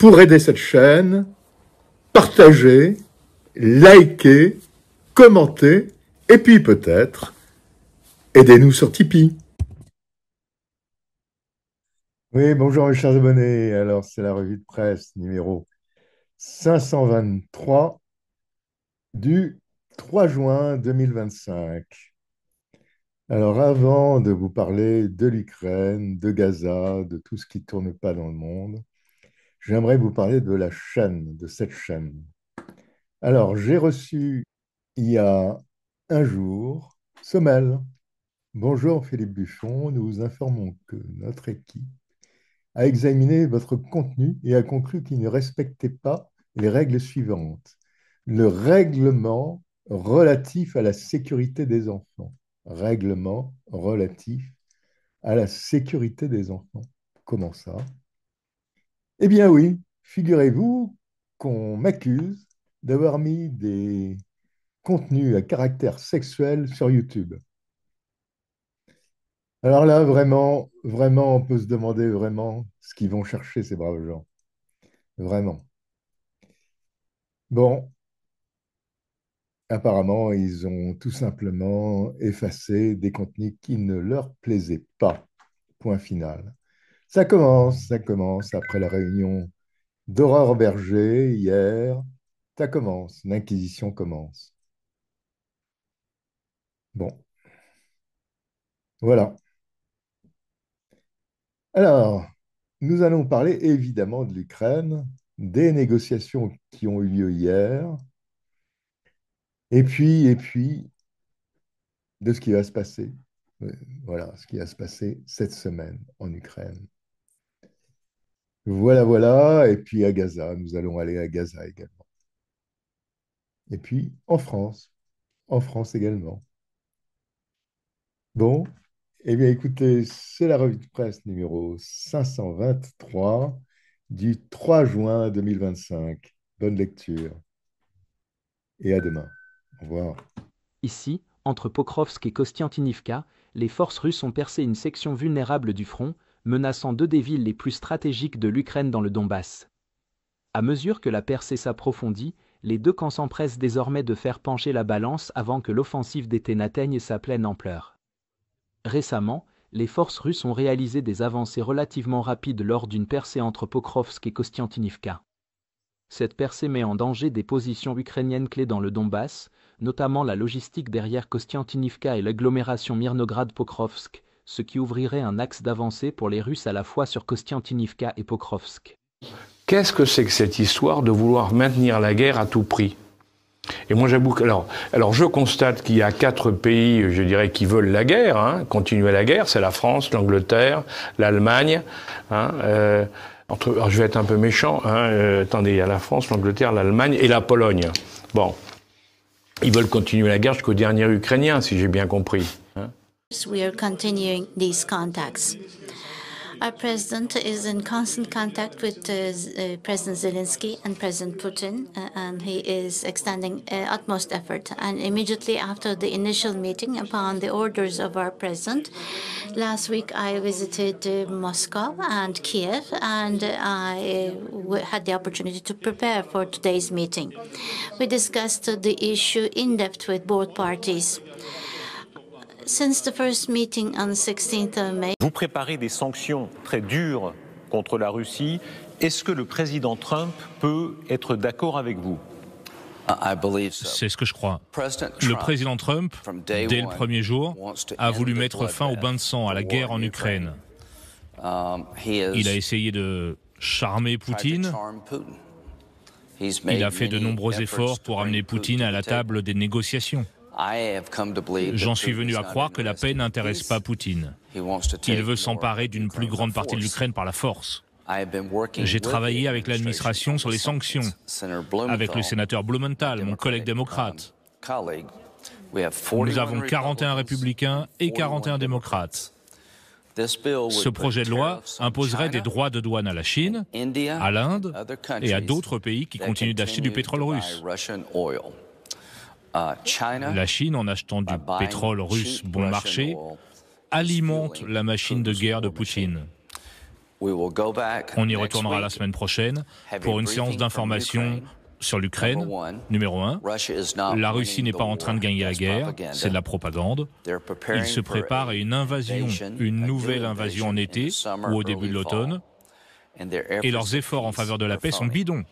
pour aider cette chaîne, partagez, likez, commentez, et puis peut-être, aidez-nous sur Tipeee. Oui, bonjour mes chers abonnés. Alors, c'est la revue de presse numéro 523 du 3 juin 2025. Alors, avant de vous parler de l'Ukraine, de Gaza, de tout ce qui ne tourne pas dans le monde, j'aimerais vous parler de la chaîne, de cette chaîne. Alors, j'ai reçu il y a un jour Sommel. Bonjour Philippe Buffon, nous vous informons que notre équipe a examiné votre contenu et a conclu qu'il ne respectait pas les règles suivantes. Le règlement relatif à la sécurité des enfants. Règlement relatif à la sécurité des enfants. Comment ça? Eh bien oui, figurez-vous qu'on m'accuse d'avoir mis des contenus à caractère sexuel sur YouTube. Alors là, vraiment, vraiment, on peut se demander vraiment ce qu'ils vont chercher, ces braves gens. Vraiment. Bon, apparemment, ils ont tout simplement effacé des contenus qui ne leur plaisaient pas. Point final. Ça commence après la réunion d'Aurore Berger hier. Ça commence, l'inquisition commence. Bon, voilà. Alors, nous allons parler évidemment de l'Ukraine, des négociations qui ont eu lieu hier, et puis de ce qui va se passer. Voilà, ce qui va se passer cette semaine en Ukraine. Voilà, voilà. Et puis à Gaza, nous allons aller à Gaza également. Et puis en France également. Bon, eh bien écoutez, c'est la revue de presse numéro 523 du 3 juin 2025. Bonne lecture et à demain. Au revoir. Ici, entre Pokrovsk et Kostiantynivka, les forces russes ont percé une section vulnérable du front, menaçant deux des villes les plus stratégiques de l'Ukraine dans le Donbass. À mesure que la percée s'approfondit, les deux camps s'empressent désormais de faire pencher la balance avant que l'offensive d'été n'atteigne sa pleine ampleur. Récemment, les forces russes ont réalisé des avancées relativement rapides lors d'une percée entre Pokrovsk et Kostiantynivka. Cette percée met en danger des positions ukrainiennes clés dans le Donbass, notamment la logistique derrière Kostiantynivka et l'agglomération Mirnograd-Pokrovsk, ce qui ouvrirait un axe d'avancée pour les Russes à la fois sur Kostiantynivka et Pokrovsk. Qu'est-ce que c'est que cette histoire de vouloir maintenir la guerre à tout prix ? Et moi j'avoue que, alors je constate qu'il y a 4 pays, je dirais, qui veulent la guerre, continuer la guerre, c'est la France, l'Angleterre, l'Allemagne, alors je vais être un peu méchant, attendez, il y a la France, l'Angleterre, l'Allemagne et la Pologne. Bon, ils veulent continuer la guerre jusqu'au dernier Ukrainien, si j'ai bien compris. We are continuing these contacts. Our president is in constant contact with President Zelensky and President Putin, and he is extending utmost effort. And immediately after the initial meeting, upon the orders of our president, last week I visited Moscow and Kiev, and I had the opportunity to prepare for today's meeting. We discussed the issue in depth with both parties. Since the first meeting on the 16th of May, vous préparez des sanctions très dures contre la Russie. Est-ce que le président Trump peut être d'accord avec vous? C'est ce que je crois. Le président Trump, dès le premier jour, a voulu mettre fin au bain de sang, à la guerre en Ukraine. Il a essayé de charmer Poutine. Il a fait de nombreux efforts pour amener Poutine à la table des négociations. J'en suis venu à croire que la paix n'intéresse pas Poutine. Il veut s'emparer d'une plus grande partie de l'Ukraine par la force. J'ai travaillé avec l'administration sur les sanctions, avec le sénateur Blumenthal, mon collègue démocrate. Nous avons 41 républicains et 41 démocrates. Ce projet de loi imposerait des droits de douane à la Chine, à l'Inde et à d'autres pays qui continuent d'acheter du pétrole russe. La Chine, en achetant du pétrole russe bon marché, alimente la machine de guerre de Poutine. On y retournera la semaine prochaine pour une séance d'information sur l'Ukraine. Numéro 1, la Russie n'est pas en train de gagner la guerre, c'est de la propagande. Ils se préparent à une invasion, une nouvelle invasion en été ou au début de l'automne. Et leurs efforts en faveur de la paix sont bidons.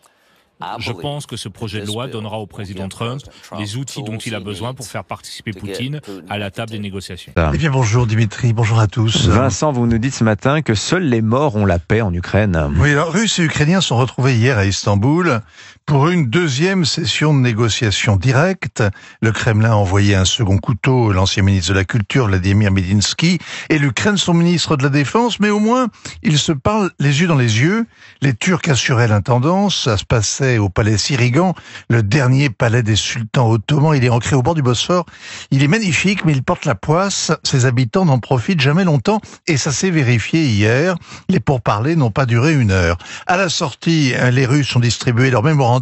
Je pense que ce projet de loi donnera au président Trump les outils dont il a besoin pour faire participer Poutine à la table des négociations. Eh bien bonjour Dimitri, bonjour à tous. Vincent, vous nous dites ce matin que seuls les morts ont la paix en Ukraine. Oui, alors Russes et Ukrainiens sont retrouvés hier à Istanbul pour une deuxième session de négociation directe. Le Kremlin a envoyé un second couteau, l'ancien ministre de la Culture, Vladimir Medinsky, et l'Ukraine, son ministre de la Défense, mais au moins, ils se parlent les yeux dans les yeux. Les Turcs assuraient l'intendance, ça se passait au palais Sirigan, le dernier palais des sultans ottomans. Il est ancré au bord du Bosphore. Il est magnifique, mais il porte la poisse. Ses habitants n'en profitent jamais longtemps, et ça s'est vérifié hier. Les pourparlers n'ont pas duré 1 heure. À la sortie, les Russes ont distribué leur mémorandum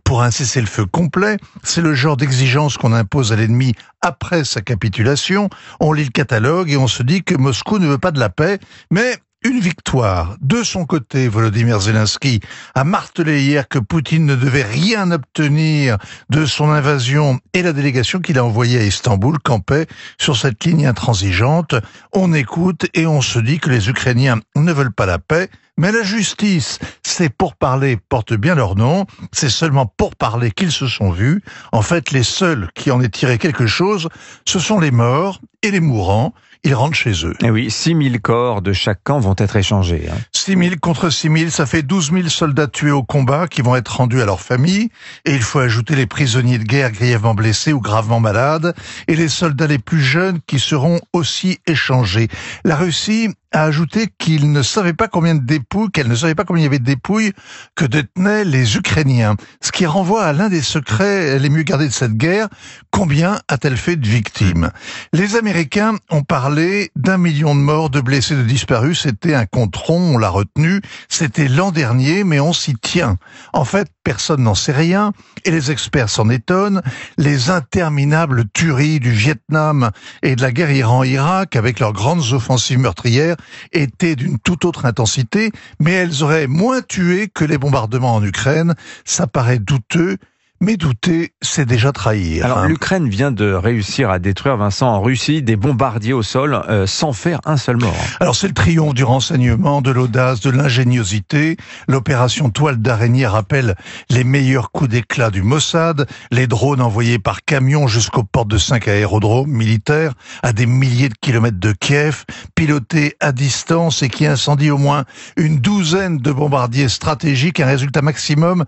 pour un cessez-le-feu complet. C'est le genre d'exigence qu'on impose à l'ennemi après sa capitulation. On lit le catalogue et on se dit que Moscou ne veut pas de la paix, mais une victoire. De son côté, Volodymyr Zelensky a martelé hier que Poutine ne devait rien obtenir de son invasion, et la délégation qu'il a envoyée à Istanbul campait sur cette ligne intransigeante. On écoute et on se dit que les Ukrainiens ne veulent pas la paix, mais la justice, ces pourparlers portent bien leur nom. C'est seulement pour parler qu'ils se sont vus. En fait, les seuls qui en aient tiré quelque chose, ce sont les morts et les mourants. Ils rentrent chez eux. Et oui, 6 000 corps de chaque camp vont être échangés. 6 000 contre 6 000, ça fait 12 000 soldats tués au combat qui vont être rendus à leur famille. Et il faut ajouter les prisonniers de guerre grièvement blessés ou gravement malades. Et les soldats les plus jeunes qui seront aussi échangés. La Russie a ajouté qu'elle ne savait pas combien il y avait de dépouilles que détenaient les Ukrainiens. Ce qui renvoie à l'un des secrets les mieux gardés de cette guerre. Combien a-t-elle fait de victimes? Les Américains ont parlé d'1 million de morts, de blessés, de disparus. C'était un compte rond, on l'a retenu. C'était l'an dernier, mais on s'y tient. En fait, personne n'en sait rien, et les experts s'en étonnent. Les interminables tueries du Vietnam et de la guerre Iran-Irak, avec leurs grandes offensives meurtrières, étaient d'une toute autre intensité, mais elles auraient moins tué que les bombardements en Ukraine. Ça paraît douteux, mais douter, c'est déjà trahir. Alors, l'Ukraine vient de réussir à détruire, Vincent, en Russie, des bombardiers au sol sans faire un seul mort. Alors, c'est le triomphe du renseignement, de l'audace, de l'ingéniosité. L'opération Toile d'araignée rappelle les meilleurs coups d'éclat du Mossad, les drones envoyés par camion jusqu'aux portes de 5 aérodromes militaires, à des milliers de kilomètres de Kiev, pilotés à distance et qui incendient au moins une douzaine de bombardiers stratégiques, un résultat maximum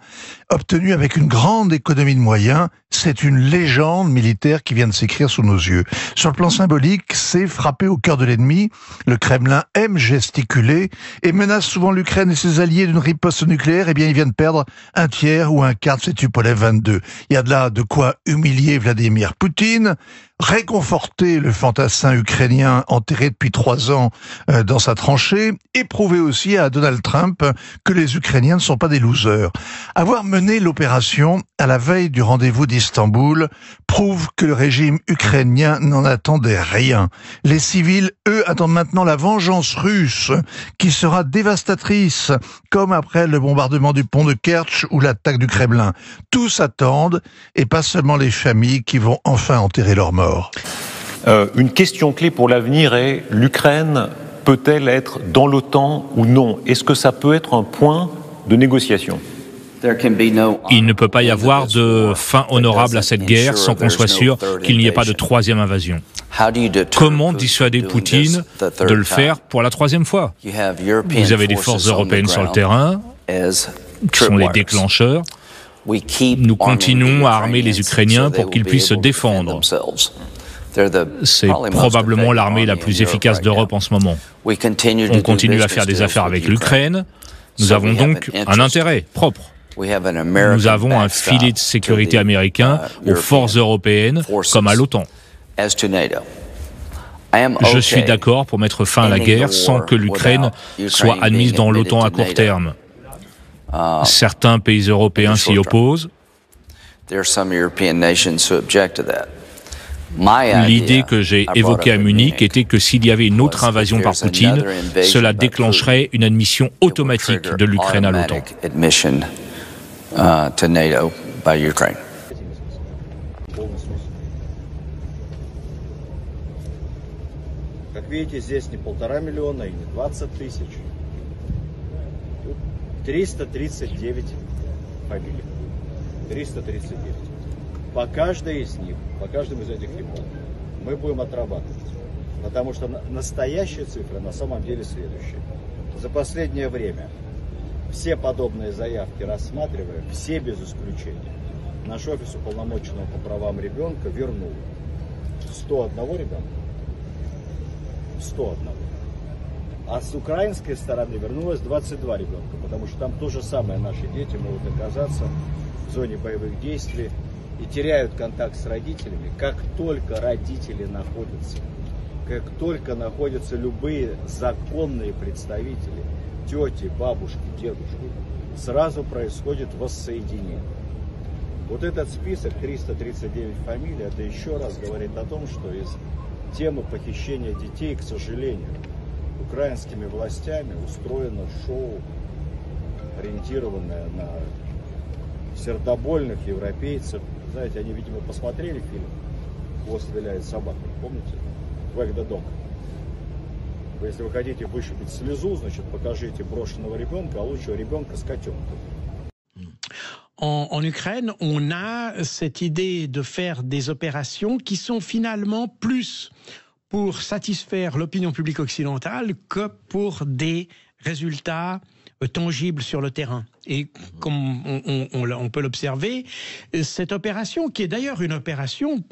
obtenu avec une grande économie de moyens. C'est une légende militaire qui vient de s'écrire sous nos yeux. Sur le plan symbolique, c'est frapper au cœur de l'ennemi. Le Kremlin aime gesticuler et menace souvent l'Ukraine et ses alliés d'une riposte nucléaire. Eh bien, ils viennent de perdre 1/3 ou 1/4 de ses Tupolev 22. Il y a de là de quoi humilier Vladimir Poutine, réconforter le fantassin ukrainien enterré depuis 3 ans dans sa tranchée, et prouver aussi à Donald Trump que les Ukrainiens ne sont pas des losers. Avoir mené l'opération à la veille du rendez-vous d'Istanbul prouve que le régime ukrainien n'en attendait rien. Les civils, eux, attendent maintenant la vengeance russe, qui sera dévastatrice, comme après le bombardement du pont de Kerch ou l'attaque du Kremlin. Tous attendent, et pas seulement les familles qui vont enfin enterrer leurs morts. Une question clé pour l'avenir est: l'Ukraine peut-elle être dans l'OTAN ou non? Est-ce que ça peut être un point de négociation? Il ne peut pas y avoir de fin honorable à cette guerre sans qu'on soit sûr qu'il n'y ait pas de 3e invasion. Comment dissuader Poutine de le faire pour la 3e fois? Vous avez des forces européennes sur le terrain, qui sont les déclencheurs. Nous continuons à armer les Ukrainiens pour qu'ils puissent se défendre. C'est probablement l'armée la plus efficace d'Europe en ce moment. On continue à faire des affaires avec l'Ukraine. Nous avons donc un intérêt propre. Nous avons un filet de sécurité américain aux forces européennes comme à l'OTAN. Je suis d'accord pour mettre fin à la guerre sans que l'Ukraine soit admise dans l'OTAN à court terme. Certains pays européens s'y opposent. L'idée que j'ai évoquée à Munich était que s'il y avait une autre invasion par Poutine, cela déclencherait une admission automatique de l'Ukraine à l'OTAN. Как видите, здесь не 1,5 миллиона и не 20 тысяч. Тут 339 фамилий. 339. По каждой из них, по каждому из этих имен мы будем отрабатывать. Потому что настоящая цифра на самом деле следующая. За последнее время все подобные заявки рассматривая, все без исключения, наш офис уполномоченного по правам ребенка вернул 101 ребенка. 101. А с украинской стороны вернулось 22 ребенка, потому что там то же самое наши дети могут оказаться в зоне боевых действий и теряют контакт с родителями, как только родители находятся, как только находятся любые законные представители, тети, бабушки, дедушки, сразу происходит воссоединение. Вот этот список, 339 фамилий, это еще раз говорит о том, что из темы похищения детей, к сожалению, украинскими властями устроено шоу, ориентированное на сердобольных европейцев. Знаете, они, видимо, посмотрели фильм «Хвост виляет собака», помните? «Wag the dog». Если вы хотите выщипать слезу, значит, покажите брошенного ребенка, а лучше ребенка с котенком. En Ukraine, on a cette idée de faire des opérations qui sont finalement plus pour satisfaire l'opinion publique occidentale que pour des résultats tangibles sur le terrain. Et comme on peut l'observer, cette opération, qui est d'ailleurs une opération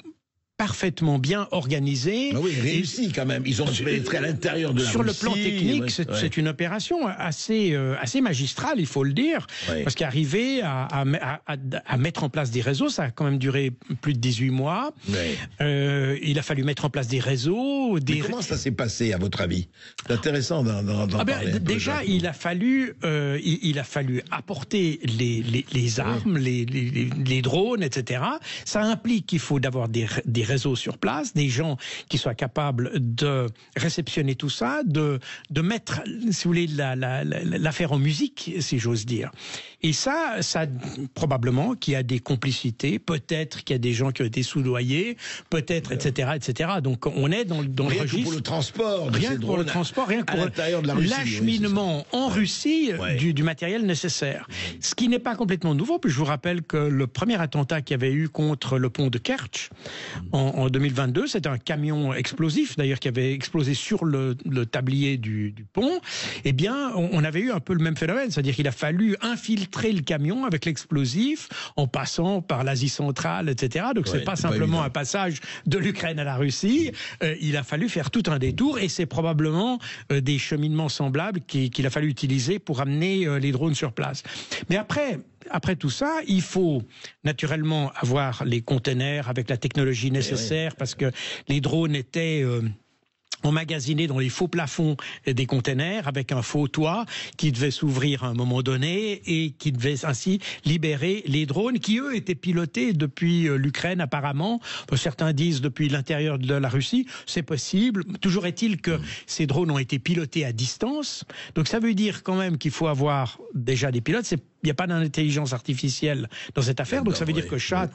parfaitement bien organisé. Ah oui, réussi quand même. Ils ont pénétré à l'intérieur de la Sur Russie. le plan technique, c'est une opération assez magistrale, il faut le dire, parce qu'arriver à mettre en place des réseaux, ça a quand même duré plus de 18 mois. Il a fallu mettre en place des réseaux. Mais comment ça s'est passé, à votre avis? C'est intéressant d'en parler. Déjà, il a fallu apporter les armes, les drones, etc. Ça implique qu'il faut d'avoir des réseaux sur place, des gens qui soient capables de réceptionner tout ça, de mettre, si vous voulez, l'affaire en musique, si j'ose dire. Et ça probablement qu'il y a des complicités, peut-être qu'il y a des gens qui ont été soudoyés, peut-être, etc., etc. Donc on est dans le registre. Rien que pour le transport, rien que pour le transport, rien que pour l'acheminement en Russie du matériel nécessaire. Ce qui n'est pas complètement nouveau, puis je vous rappelle que le premier attentat qu'il y avait eu contre le pont de Kerch en 2022, c'était un camion explosif, d'ailleurs, qui avait explosé sur le tablier du pont. Eh bien, on avait eu un peu le même phénomène, c'est-à-dire qu'il a fallu infiltrer le camion avec l'explosif en passant par l'Asie centrale, etc. Donc c'est pas simplement un passage de l'Ukraine à la Russie, il a fallu faire tout un détour, et c'est probablement des cheminements semblables qu'il a fallu utiliser pour amener les drones sur place. Mais après tout ça, il faut naturellement avoir les containers avec la technologie nécessaire, parce que les drones étaient emmagasinés dans les faux plafonds des containers avec un faux toit qui devait s'ouvrir à un moment donné et qui devait ainsi libérer les drones qui, eux, étaient pilotés depuis l'Ukraine apparemment. Certains disent depuis l'intérieur de la Russie, c'est possible. Toujours est-il que ces drones ont été pilotés à distance. Donc ça veut dire quand même qu'il faut avoir déjà des pilotes. Il n'y a pas d'intelligence artificielle dans cette affaire, donc ça veut dire que chaque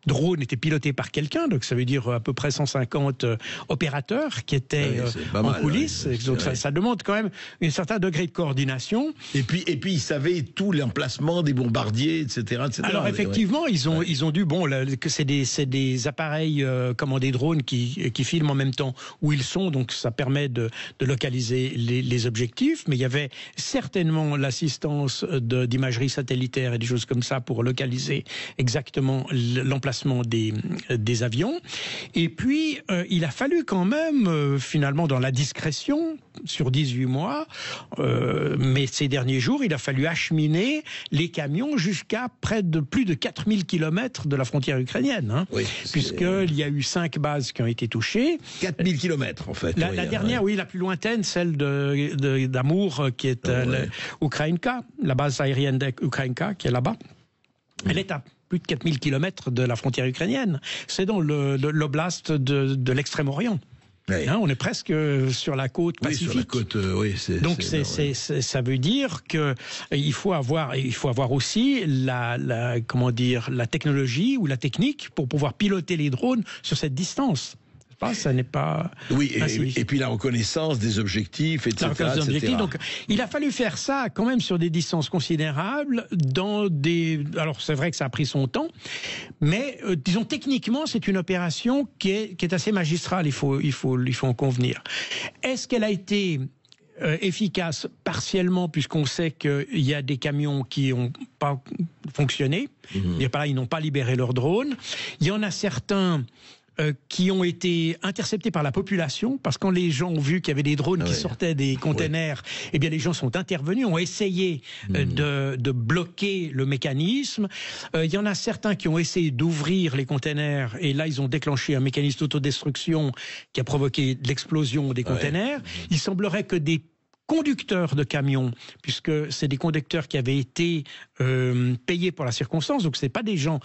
drone était piloté par quelqu'un, donc ça veut dire à peu près 150 opérateurs qui étaient en coulisses, donc ça demande quand même un certain degré de coordination. Et puis ils savaient tout l'emplacement des bombardiers, etc. Alors effectivement, ils ont dû, que c'est des appareils, des drones qui filment en même temps où ils sont, donc ça permet de localiser les objectifs, mais il y avait certainement l'assistance d'imagerie satellitaire et des choses comme ça pour localiser exactement l'emplacement des avions. Et puis, il a fallu quand même, finalement, dans la discrétion, sur 18 mois, mais ces derniers jours, il a fallu acheminer les camions jusqu'à plus de 4000 km de la frontière ukrainienne, puisqu'il y a eu 5 bases qui ont été touchées. 4000 km, en fait. La dernière, la plus lointaine, celle d'Amour, qui est Ukrainka, la base aérienne d'Ukrainka, qui est là-bas. Elle est à plus de 4000 kilomètres de la frontière ukrainienne. C'est dans l'oblast de l'Extrême-Orient. Oui. Hein, on est presque sur la côte pacifique. Sur la côte, oui. Donc ça veut dire que il faut avoir aussi la technologie ou la technique pour pouvoir piloter les drones sur cette distance. Ça n'est pas. Oui, et puis la reconnaissance des objectifs, etc. Donc, il a fallu faire ça quand même sur des distances considérables, alors c'est vrai que ça a pris son temps, mais disons techniquement, c'est une opération qui est assez magistrale. Il faut en convenir. Est-ce qu'elle a été efficace partiellement, puisqu'on sait qu'il y a des camions qui n'ont pas fonctionné, ils n'ont pas libéré leurs drones. Il y en a certains qui ont été interceptés par la population, parce que quand les gens ont vu qu'il y avait des drones qui sortaient des containers, eh bien les gens sont intervenus, ont essayé de bloquer le mécanisme. Il y en a certains qui ont essayé d'ouvrir les containers, et là ils ont déclenché un mécanisme d'autodestruction qui a provoqué l'explosion des containers. Il semblerait que des conducteurs de camions, puisque c'est des conducteurs qui avaient été payés pour la circonstance, donc c'est pas des gens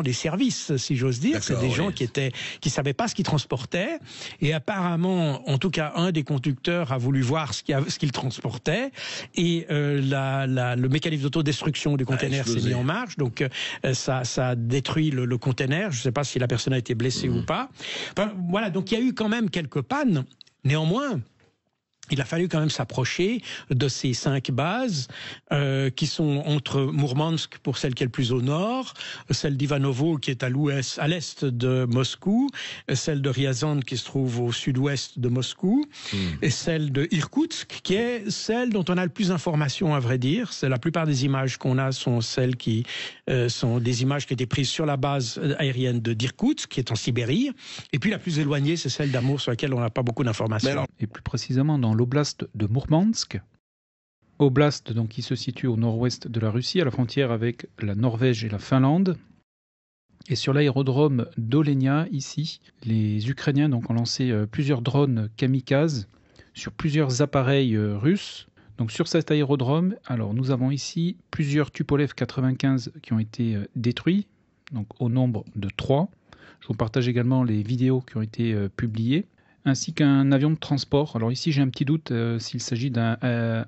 des services, si j'ose dire, c'est des gens qui savaient pas ce qu'ils transportaient, et apparemment, en tout cas, un des conducteurs a voulu voir ce qu'il transportait, et le mécanisme d'autodestruction du container s'est mis en marche, donc ça a détruit le container. Je sais pas si la personne a été blessée ou pas. Enfin, voilà, donc il y a eu quand même quelques pannes. Néanmoins, il a fallu quand même s'approcher de ces 5 bases qui sont entre Mourmansk, pour celle qui est le plus au nord, celle d'Ivanovo qui est à l'est de Moscou, celle de Ryazan qui se trouve au sud-ouest de Moscou, et celle de Irkoutsk qui est celle dont on a le plus d'informations, à vrai dire. La plupart des images qu'on a sont celles qui sont des images qui étaient prises sur la base aérienne de Irkoutsk, qui est en Sibérie, et puis la plus éloignée, c'est celle d'Amour, sur laquelle on n'a pas beaucoup d'informations. Et plus précisément dans l'oblast de Mourmansk, oblast donc, qui se situe au nord-ouest de la Russie, à la frontière avec la Norvège et la Finlande. Et sur l'aérodrome d'Olenia, ici, les Ukrainiens donc, ont lancé plusieurs drones kamikazes sur plusieurs appareils russes. Donc sur cet aérodrome, alors nous avons ici plusieurs Tupolev 95 qui ont été détruits, donc au nombre de 3. Je vous partage également les vidéos qui ont été publiées, ainsi qu'un avion de transport. Alors ici j'ai un petit doute s'il s'agit d'un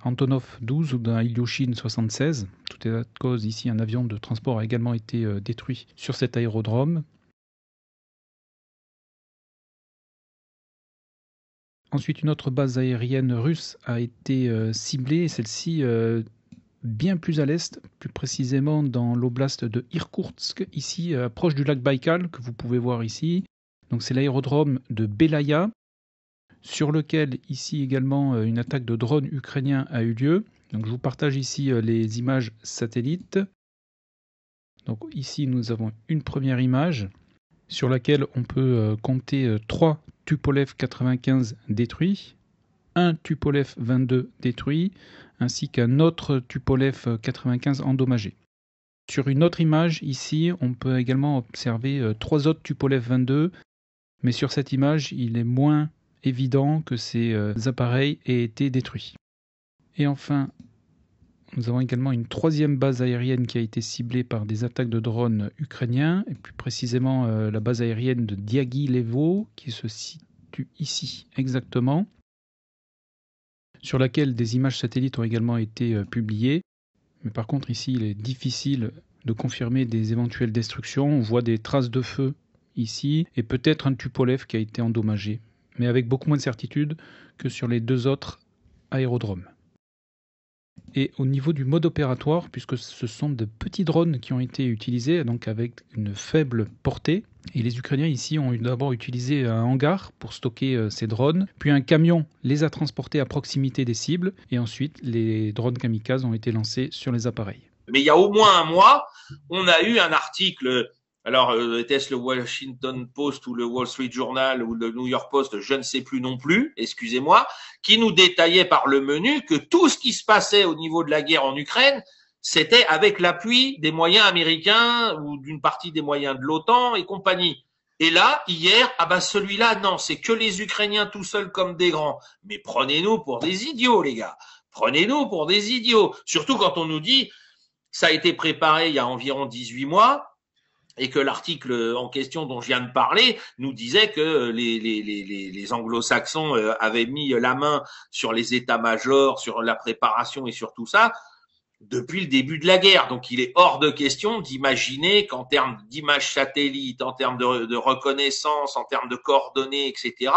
Antonov 12 ou d'un Ilyushin 76. Tout est à cause, ici un avion de transport a également été détruit sur cet aérodrome. Ensuite, une autre base aérienne russe a été ciblée, celle-ci bien plus à l'est, plus précisément dans l'oblast de Irkoutsk, ici proche du lac Baïkal, que vous pouvez voir ici. Donc c'est l'aérodrome de Belaya, sur lequel ici également une attaque de drone ukrainien a eu lieu. Donc je vous partage ici les images satellites. Donc ici nous avons une première image sur laquelle on peut compter 3 Tupolev 95 détruits, un Tupolev 22 détruit, ainsi qu'un autre Tupolev 95 endommagé. Sur une autre image, ici, on peut également observer 3 autres Tupolev 22, mais sur cette image, il est moins évident que ces appareils aient été détruits. Et enfin, nous avons également une 3e base aérienne qui a été ciblée par des attaques de drones ukrainiens, et plus précisément la base aérienne de Diaghilevo, qui se situe ici exactement, sur laquelle des images satellites ont également été publiées. Mais par contre ici il est difficile de confirmer des éventuelles destructions. On voit des traces de feu ici, et peut-être un Tupolev qui a été endommagé, mais avec beaucoup moins de certitude que sur les 2 autres aérodromes. Et au niveau du mode opératoire, puisque ce sont de petits drones qui ont été utilisés, donc avec une faible portée, et les Ukrainiens ici ont d'abord utilisé un hangar pour stocker ces drones, puis un camion les a transportés à proximité des cibles, et ensuite les drones kamikazes ont été lancés sur les appareils. Mais il y a au moins un mois, on a eu un article, alors était-ce le Washington Post ou le Wall Street Journal ou le New York Post, je ne sais plus non plus, excusez-moi, qui nous détaillait par le menu que tout ce qui se passait au niveau de la guerre en Ukraine, c'était avec l'appui des moyens américains ou d'une partie des moyens de l'OTAN et compagnie. Et là, hier, celui-là, non, c'est que les Ukrainiens tout seuls comme des grands. Mais prenez-nous pour des idiots, les gars. Prenez-nous pour des idiots. Surtout quand on nous dit, ça a été préparé il y a environ 18 mois. Et que l'article en question dont je viens de parler nous disait que les anglo-saxons avaient mis la main sur les états-majors, sur la préparation et sur tout ça depuis le début de la guerre. Donc il est hors de question d'imaginer qu'en termes d'images satellites, en termes de reconnaissance, en termes de coordonnées, etc.,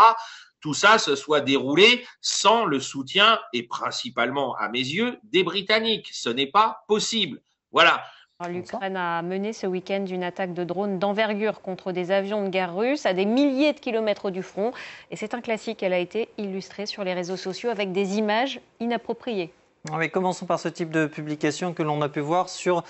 tout ça se soit déroulé sans le soutien, et principalement à mes yeux, des Britanniques. Ce n'est pas possible. Voilà. L'Ukraine a mené ce week-end une attaque de drones d'envergure contre des avions de guerre russes à des milliers de kilomètres du front. Et c'est un classique, elle a été illustrée sur les réseaux sociaux avec des images inappropriées. Mais commençons par ce type de publication que l'on a pu voir sur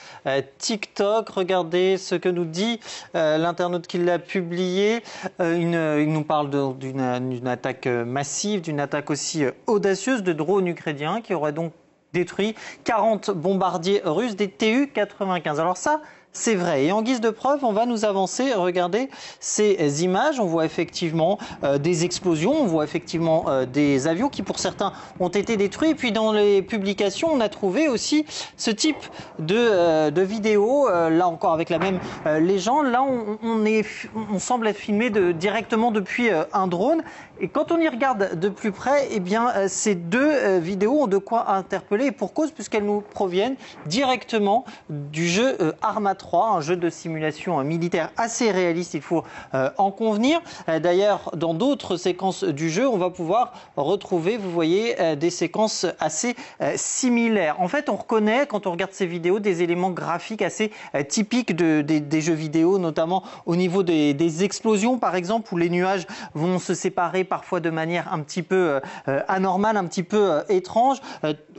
TikTok. Regardez ce que nous dit l'internaute qui l'a publié. Il nous parle d'une attaque massive, d'une attaque aussi audacieuse de drones ukrainiens qui auraient donc détruit 40 bombardiers russes, des Tu-95. Alors ça, c'est vrai. Et en guise de preuve, on va nous avancer. Regardez ces images. On voit effectivement des explosions. On voit effectivement des avions qui, pour certains, ont été détruits. Et puis, dans les publications, on a trouvé aussi ce type de vidéo. Là encore, avec la même légende. Là, on semble être filmé directement depuis un drone. Et quand on y regarde de plus près, eh bien, ces deux vidéos ont de quoi interpeller. Et pour cause, puisqu'elles nous proviennent directement du jeu Arma 3, un jeu de simulation militaire assez réaliste, il faut en convenir. D'ailleurs, dans d'autres séquences du jeu, on va pouvoir retrouver, vous voyez, des séquences assez similaires. En fait, on reconnaît, quand on regarde ces vidéos, des éléments graphiques assez typiques des jeux vidéo, notamment au niveau des explosions, par exemple, où les nuages vont se séparer parfois de manière un petit peu anormale, un petit peu étrange.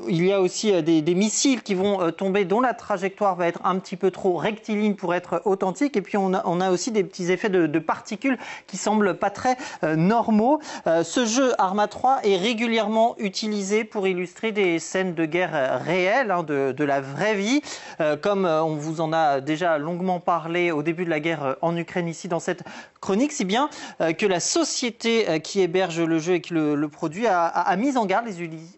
Il y a aussi des missiles qui vont tomber, dont la trajectoire va être un petit peu trop rectiligne pour être authentique. Et puis on a aussi des petits effets de particules qui semblent pas très normaux. Ce jeu Arma 3 est régulièrement utilisé pour illustrer des scènes de guerre réelles, de la vraie vie, comme on vous en a déjà longuement parlé au début de la guerre en Ukraine ici dans cette chronique, si bien que la société qui héberge le jeu et qui le produit a mis en garde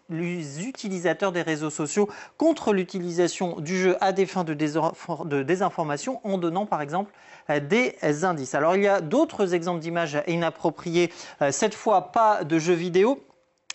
les utilisateurs des réseaux sociaux contre l'utilisation du jeu à des fins de désinformation en donnant par exemple des indices. Alors il y a d'autres exemples d'images inappropriées, cette fois pas de jeux vidéo,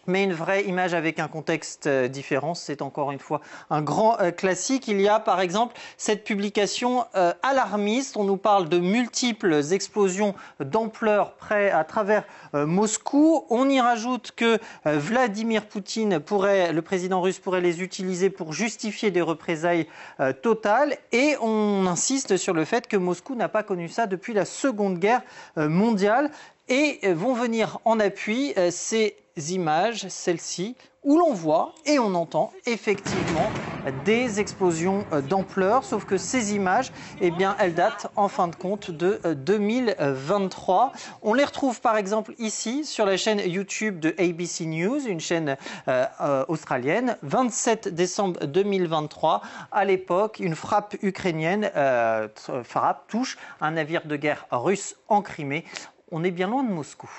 mais une vraie image avec un contexte différent. C'est encore une fois un grand classique. Il y a par exemple cette publication alarmiste. On nous parle de multiples explosions d'ampleur à travers Moscou. On y rajoute que Vladimir Poutine le président russe pourrait les utiliser pour justifier des représailles totales. Et on insiste sur le fait que Moscou n'a pas connu ça depuis la Seconde Guerre mondiale. Et vont venir en appui ces images, celles-ci, où l'on voit et on entend effectivement des explosions d'ampleur, sauf que ces images, eh bien, elles datent en fin de compte de 2023. On les retrouve par exemple ici sur la chaîne YouTube de ABC News, une chaîne australienne, 27 décembre 2023. À l'époque, une frappe ukrainienne touche un navire de guerre russe en Crimée. On est bien loin de Moscou.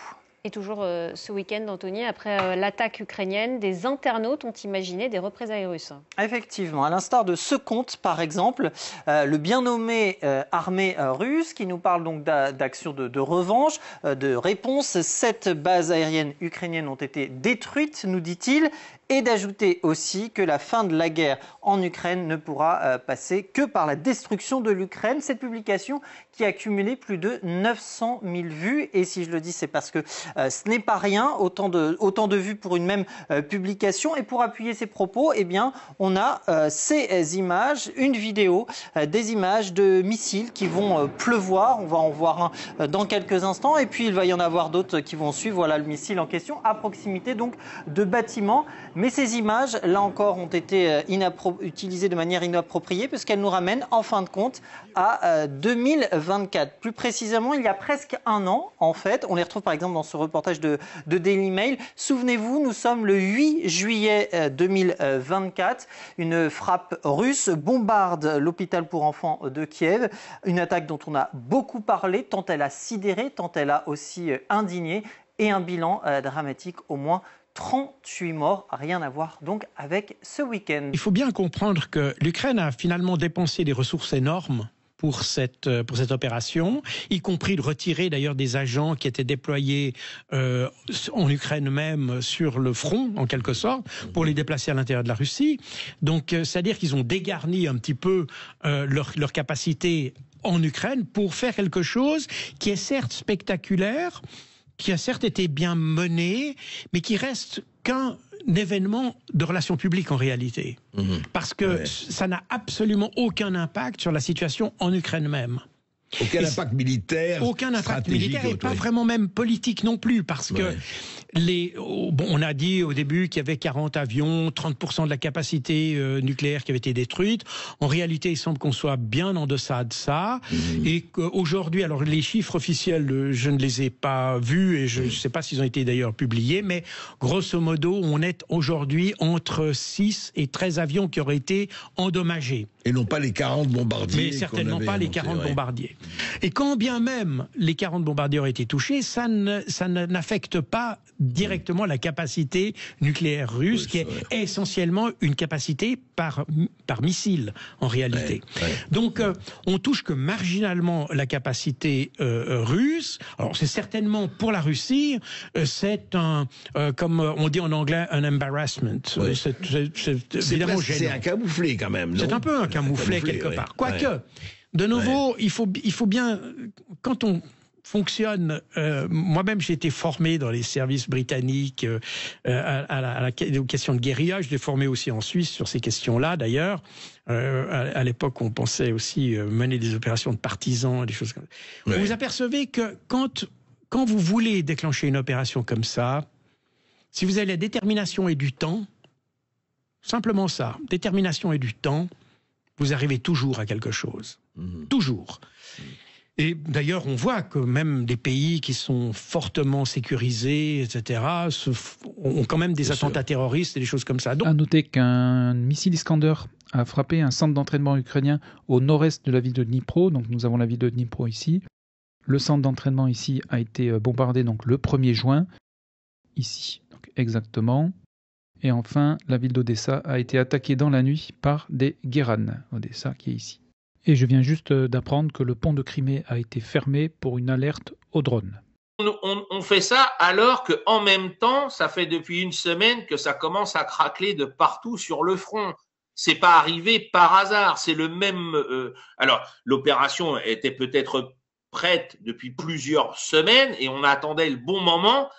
Et toujours ce week-end, Anthony, après l'attaque ukrainienne, des internautes ont imaginé des représailles russes. Effectivement, à l'instar de ce compte, par exemple, le bien nommé armée russe, qui nous parle donc d'actions de revanche, de réponse. 7 bases aériennes ukrainiennes ont été détruites, nous dit-il, et d'ajouter aussi que la fin de la guerre en Ukraine ne pourra passer que par la destruction de l'Ukraine. Cette publication qui a cumulé plus de 900 000 vues. Et si je le dis, c'est parce que ce n'est pas rien, autant de vues pour une même publication. Et pour appuyer ces propos, eh bien, on a ces images, une vidéo, des images de missiles qui vont pleuvoir. On va en voir un dans quelques instants. Et puis, il va y en avoir d'autres qui vont suivre. Voilà le missile en question, à proximité donc de bâtiments. Mais ces images, là encore, ont été utilisées de manière inappropriée puisqu'elles nous ramènent, en fin de compte, à 2024. Plus précisément, il y a presque un an, en fait. On les retrouve par exemple dans ce reportage de Daily Mail. Souvenez-vous, nous sommes le 8 juillet 2024. Une frappe russe bombarde l'hôpital pour enfants de Kiev. Une attaque dont on a beaucoup parlé, tant elle a sidéré, tant elle a aussi indigné. Et un bilan dramatique, au moins 38 morts, rien à voir donc avec ce week-end. Il faut bien comprendre que l'Ukraine a finalement dépensé des ressources énormes pour cette opération, y compris de retirer d'ailleurs des agents qui étaient déployés en Ukraine même sur le front, en quelque sorte, pour les déplacer à l'intérieur de la Russie. Donc, c'est-à-dire qu'ils ont dégarni un petit peu leur capacité en Ukraine pour faire quelque chose qui est certes spectaculaire, qui a certes été bien mené, mais qui reste qu'un événement de relations publiques en réalité. Parce que ça n'a absolument aucun impact sur la situation en Ukraine même. Aucun impact militaire. Aucun impact militaire et pas vraiment même politique non plus, parce que on a dit au début qu'il y avait 40 avions, 30% de la capacité nucléaire qui avait été détruite. En réalité, il semble qu'on soit bien en deçà de ça. Et qu'aujourd'hui, alors les chiffres officiels, je ne les ai pas vus et je ne sais pas s'ils ont été d'ailleurs publiés, mais grosso modo, on est aujourd'hui entre 6 et 13 avions qui auraient été endommagés. Et non pas les 40 bombardiers. Mais certainement pas les 40 bombardiers. Et quand bien même les 40 bombardiers auraient été touchés, ça n'affecte pas directement la capacité nucléaire russe, qui est essentiellement une capacité par missile, en réalité. Donc, on touche que marginalement la capacité russe. Alors, c'est certainement, pour la Russie, c'est comme on dit en anglais, un embarrassment. C'est évidemment gênant. C'est un camouflé, quand même, non? C'est un peu un camouflet, quelque part. Quoique, de nouveau, il faut bien, quand on fonctionne, moi-même j'ai été formé dans les services britanniques aux questions de guérilla, je l'ai formé aussi en Suisse sur ces questions-là d'ailleurs. À l'époque, on pensait aussi mener des opérations de partisans, des choses comme ça. Vous apercevez que quand vous voulez déclencher une opération comme ça, si vous avez la détermination et du temps, simplement ça, détermination et du temps, vous arrivez toujours à quelque chose. Toujours. Et d'ailleurs, on voit que même des pays qui sont fortement sécurisés, etc., ont quand même des attentats terroristes et des choses comme ça. Donc, à noter qu'un missile Iskander a frappé un centre d'entraînement ukrainien au nord-est de la ville de Dnipro. Donc nous avons la ville de Dnipro ici. Le centre d'entraînement ici a été bombardé donc le 1er juin, ici, donc exactement. Et enfin, la ville d'Odessa a été attaquée dans la nuit par des Guéranes. Odessa qui est ici. Et je viens juste d'apprendre que le pont de Crimée a été fermé pour une alerte aux drones. On fait ça alors qu'en même temps, ça fait depuis une semaine que ça commence à craqueler de partout sur le front. C'est pas arrivé par hasard, c'est le même. Alors, l'opération était peut-être prête depuis plusieurs semaines et on attendait le bon moment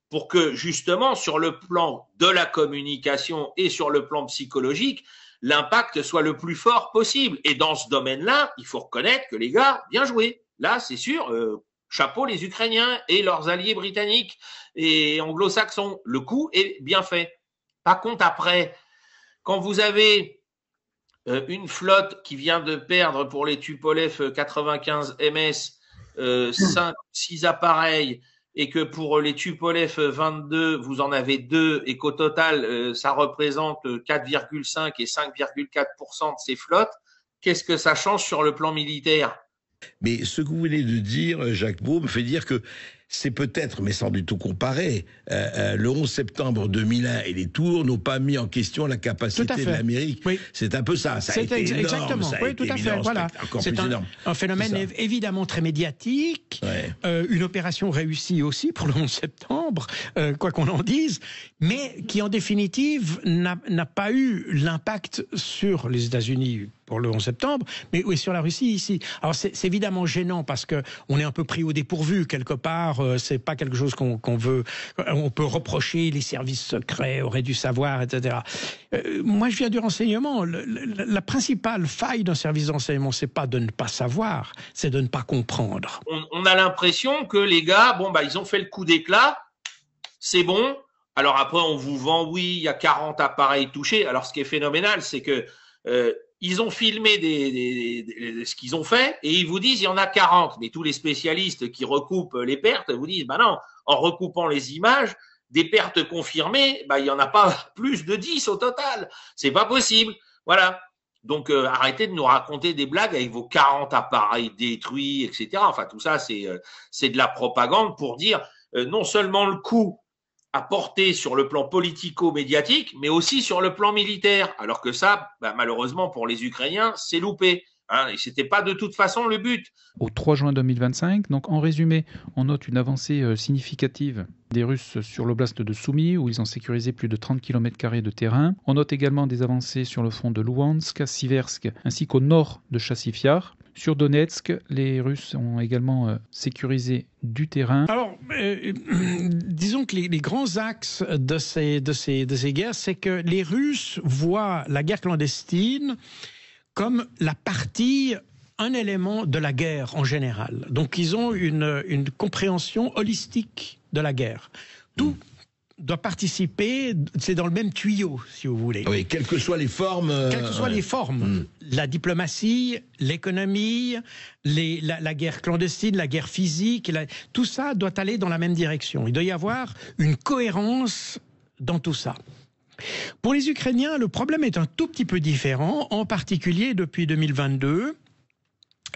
pour que justement, sur le plan de la communication et sur le plan psychologique, l'impact soit le plus fort possible. Et dans ce domaine-là, il faut reconnaître que les gars, bien joué. Là, c'est sûr, chapeau les Ukrainiens et leurs alliés britanniques et anglo-saxons. Le coup est bien fait. Par contre, après, quand vous avez une flotte qui vient de perdre pour les Tupolev 95 MS 6 appareils et que pour les Tupolev 22, vous en avez 2 et qu'au total, ça représente 4,5 et 5,4% de ces flottes, qu'est-ce que ça change sur le plan militaire? Mais ce que vous venez de dire, Jacques Beau, me fait dire que c'est peut-être, mais sans du tout comparer, le 11 septembre 2001 et les tours n'ont pas mis en question la capacité de l'Amérique. Oui. C'est un peu ça. Ça a été énorme. Exactement. Ça a été tout à fait. Voilà. C'est un phénomène évidemment très médiatique. Une opération réussie aussi pour le 11 septembre, quoi qu'on en dise, mais qui en définitive n'a pas eu l'impact sur les États-Unis pour le 11 septembre, mais oui, sur la Russie ici. Alors c'est évidemment gênant parce que on est un peu pris au dépourvu quelque part. C'est pas quelque chose qu'on veut. On peut reprocher, les services secrets auraient dû savoir, etc. Moi, je viens du renseignement. La principale faille d'un service de renseignement, c'est pas de ne pas savoir, c'est de ne pas comprendre. On a l'impression que les gars, ils ont fait le coup d'éclat, c'est bon. Alors après, on vous vend, oui, il y a 40 appareils touchés. Alors ce qui est phénoménal, c'est que ils ont filmé ce qu'ils ont fait et ils vous disent il y en a 40. Mais tous les spécialistes qui recoupent les pertes vous disent non, en recoupant les images, des pertes confirmées, il y en a pas plus de 10 au total. C'est pas possible. Voilà. Donc arrêtez de nous raconter des blagues avec vos 40 appareils détruits, etc. Enfin tout ça c'est de la propagande pour dire non seulement le coût à porter sur le plan politico-médiatique, mais aussi sur le plan militaire. Alors que ça, malheureusement pour les Ukrainiens, c'est loupé. Et c'était pas de toute façon le but. Au 3 juin 2025, donc en résumé, on note une avancée significative des Russes sur l'oblast de Soumy, où ils ont sécurisé plus de 30 km² de terrain. On note également des avancées sur le front de Louhansk, Siversk, ainsi qu'au nord de Chassifiar. Sur Donetsk, les Russes ont également sécurisé du terrain. Alors, disons que les grands axes de ces guerres, c'est que les Russes voient la guerre clandestine comme la partie, un élément de la guerre en général. Donc ils ont une compréhension holistique de la guerre. Tout doit participer, c'est dans le même tuyau, si vous voulez. Oui, quelles que soient les formes. Quelles que soient les formes. La diplomatie, l'économie, la guerre clandestine, la guerre physique, tout ça doit aller dans la même direction. Il doit y avoir une cohérence dans tout ça. Pour les Ukrainiens, le problème est un tout petit peu différent, en particulier depuis 2022.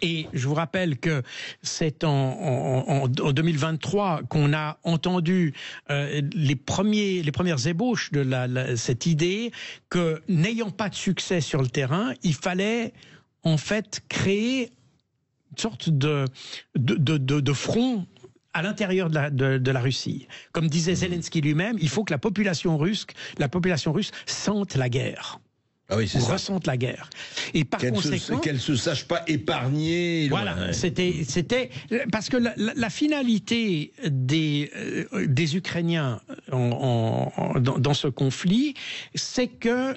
Et je vous rappelle que c'est en 2023 qu'on a entendu les premières ébauches de cette idée que, n'ayant pas de succès sur le terrain, il fallait en fait créer une sorte de front à l'intérieur de la Russie. Comme disait Zelensky lui-même, il faut que la population russe sente la guerre. Ah oui, c'est ça. Ressente la guerre. Et par conséquent, qu'elle se sache pas épargnée. Voilà, ouais. C'était parce que la finalité des Ukrainiens dans ce conflit, c'est que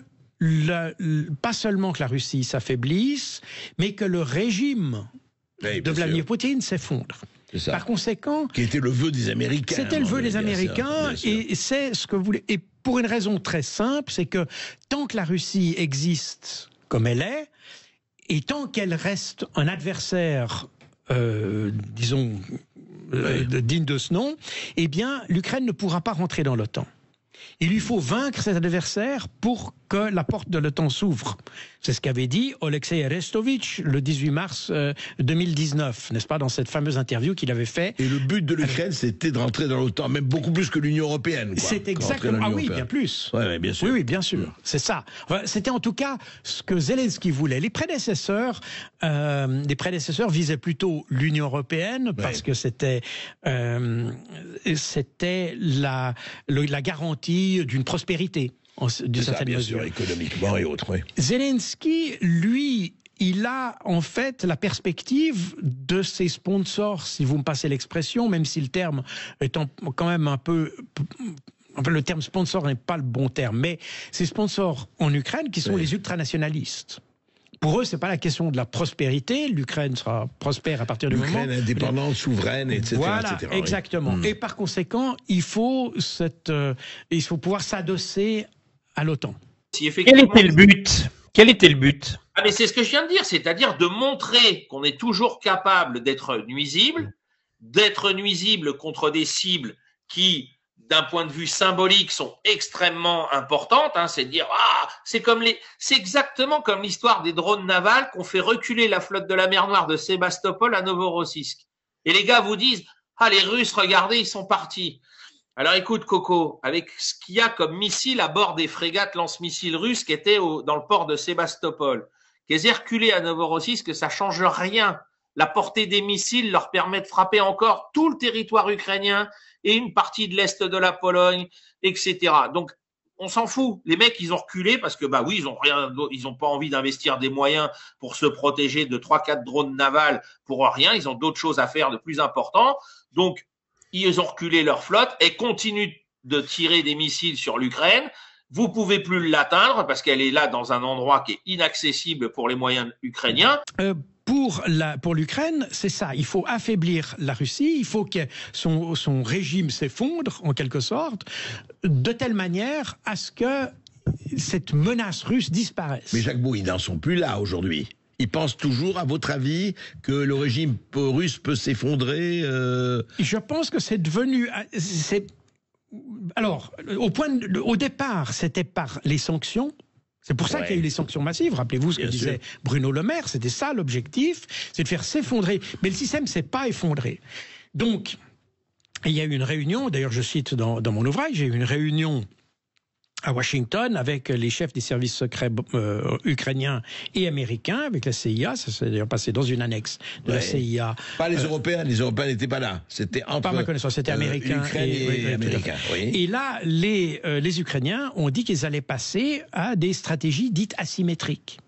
pas seulement que la Russie s'affaiblisse, mais que le régime de Vladimir Poutine s'effondre. Par conséquent, qui était le vœu des Américains. C'était le vœu des Américains, et c'est ce que voulait. Et pour une raison très simple, c'est que tant que la Russie existe comme elle est, et tant qu'elle reste un adversaire, disons, digne de ce nom, eh bien, l'Ukraine ne pourra pas rentrer dans l'OTAN. Il lui faut vaincre cet adversaire pour que la porte de l'OTAN s'ouvre. C'est ce qu'avait dit Oleksiy Arestovitch le 18 mars 2019, n'est-ce pas, dans cette fameuse interview qu'il avait fait. Et le but de l'Ukraine, c'était de rentrer dans l'OTAN, même beaucoup plus que l'Union européenne. C'est exactement. Ah oui, bien plus. Ouais, bien sûr. Oui, bien sûr. C'est ça. Enfin, c'était en tout cas ce que Zelensky voulait. Les prédécesseurs visaient plutôt l'Union européenne parce que c'était la garantie d'une prospérité. D'une certaine mesure, économiquement et autres. Oui. Zelensky, lui, il a en fait la perspective de ses sponsors, si vous me passez l'expression, même si le terme étant quand même un peu... Enfin, le terme sponsor n'est pas le bon terme, mais ces sponsors en Ukraine qui sont les ultranationalistes. Pour eux, c'est pas la question de la prospérité. L'Ukraine sera prospère à partir du moment... L'Ukraine indépendante, souveraine, etc. Voilà, etc. exactement. Et par conséquent, il faut pouvoir s'adosser à l'OTAN. Quel était le but? Mais c'est ce que je viens de dire, c'est-à-dire de montrer qu'on est toujours capable d'être nuisible contre des cibles qui, d'un point de vue symbolique, sont extrêmement importantes. C'est de dire, c'est exactement comme l'histoire des drones navals qu'on fait reculer la flotte de la mer Noire de Sébastopol à Novorossiysk. Et les gars vous disent, les Russes, regardez, ils sont partis. Alors écoute Coco, avec ce qu'il y a comme missile à bord des frégates lance-missiles russes qui étaient dans le port de Sébastopol, qu'ils aient reculé à Novorossiysk, ça change rien. La portée des missiles leur permet de frapper encore tout le territoire ukrainien et une partie de l'est de la Pologne, etc. Donc on s'en fout. Les mecs, ils ont reculé parce que oui, ils ont pas envie d'investir des moyens pour se protéger de 3-4 drones navals pour rien. Ils ont d'autres choses à faire de plus important. Donc ils ont reculé leur flotte et continuent de tirer des missiles sur l'Ukraine. Vous pouvez plus l'atteindre parce qu'elle est là dans un endroit qui est inaccessible pour les moyens ukrainiens. Pour l'Ukraine, c'est ça. Il faut affaiblir la Russie. Il faut que son régime s'effondre, en quelque sorte, de telle manière à ce que cette menace russe disparaisse. Mais Jacques Beau, ils n'en sont plus là aujourd'hui. Ils pensent toujours, à votre avis, que le régime russe peut s'effondrer Je pense que c'est devenu... Alors, au départ, c'était par les sanctions. C'est pour ça qu'il y a eu les sanctions massives. Rappelez-vous ce que disait Bruno Le Maire. C'était ça l'objectif, c'est de faire s'effondrer. Mais le système ne s'est pas effondré. Donc, Et il y a eu une réunion, d'ailleurs je cite dans mon ouvrage, il y a eu une réunion à Washington avec les chefs des services secrets ukrainiens et américains, avec la CIA. Ça s'est d'ailleurs passé dans une annexe de la CIA. Pas les Européens n'étaient pas là. C'était entre... Pas ma connaissance, c'était américain et américain. Oui. Et là, les Ukrainiens ont dit qu'ils allaient passer à des stratégies dites asymétriques.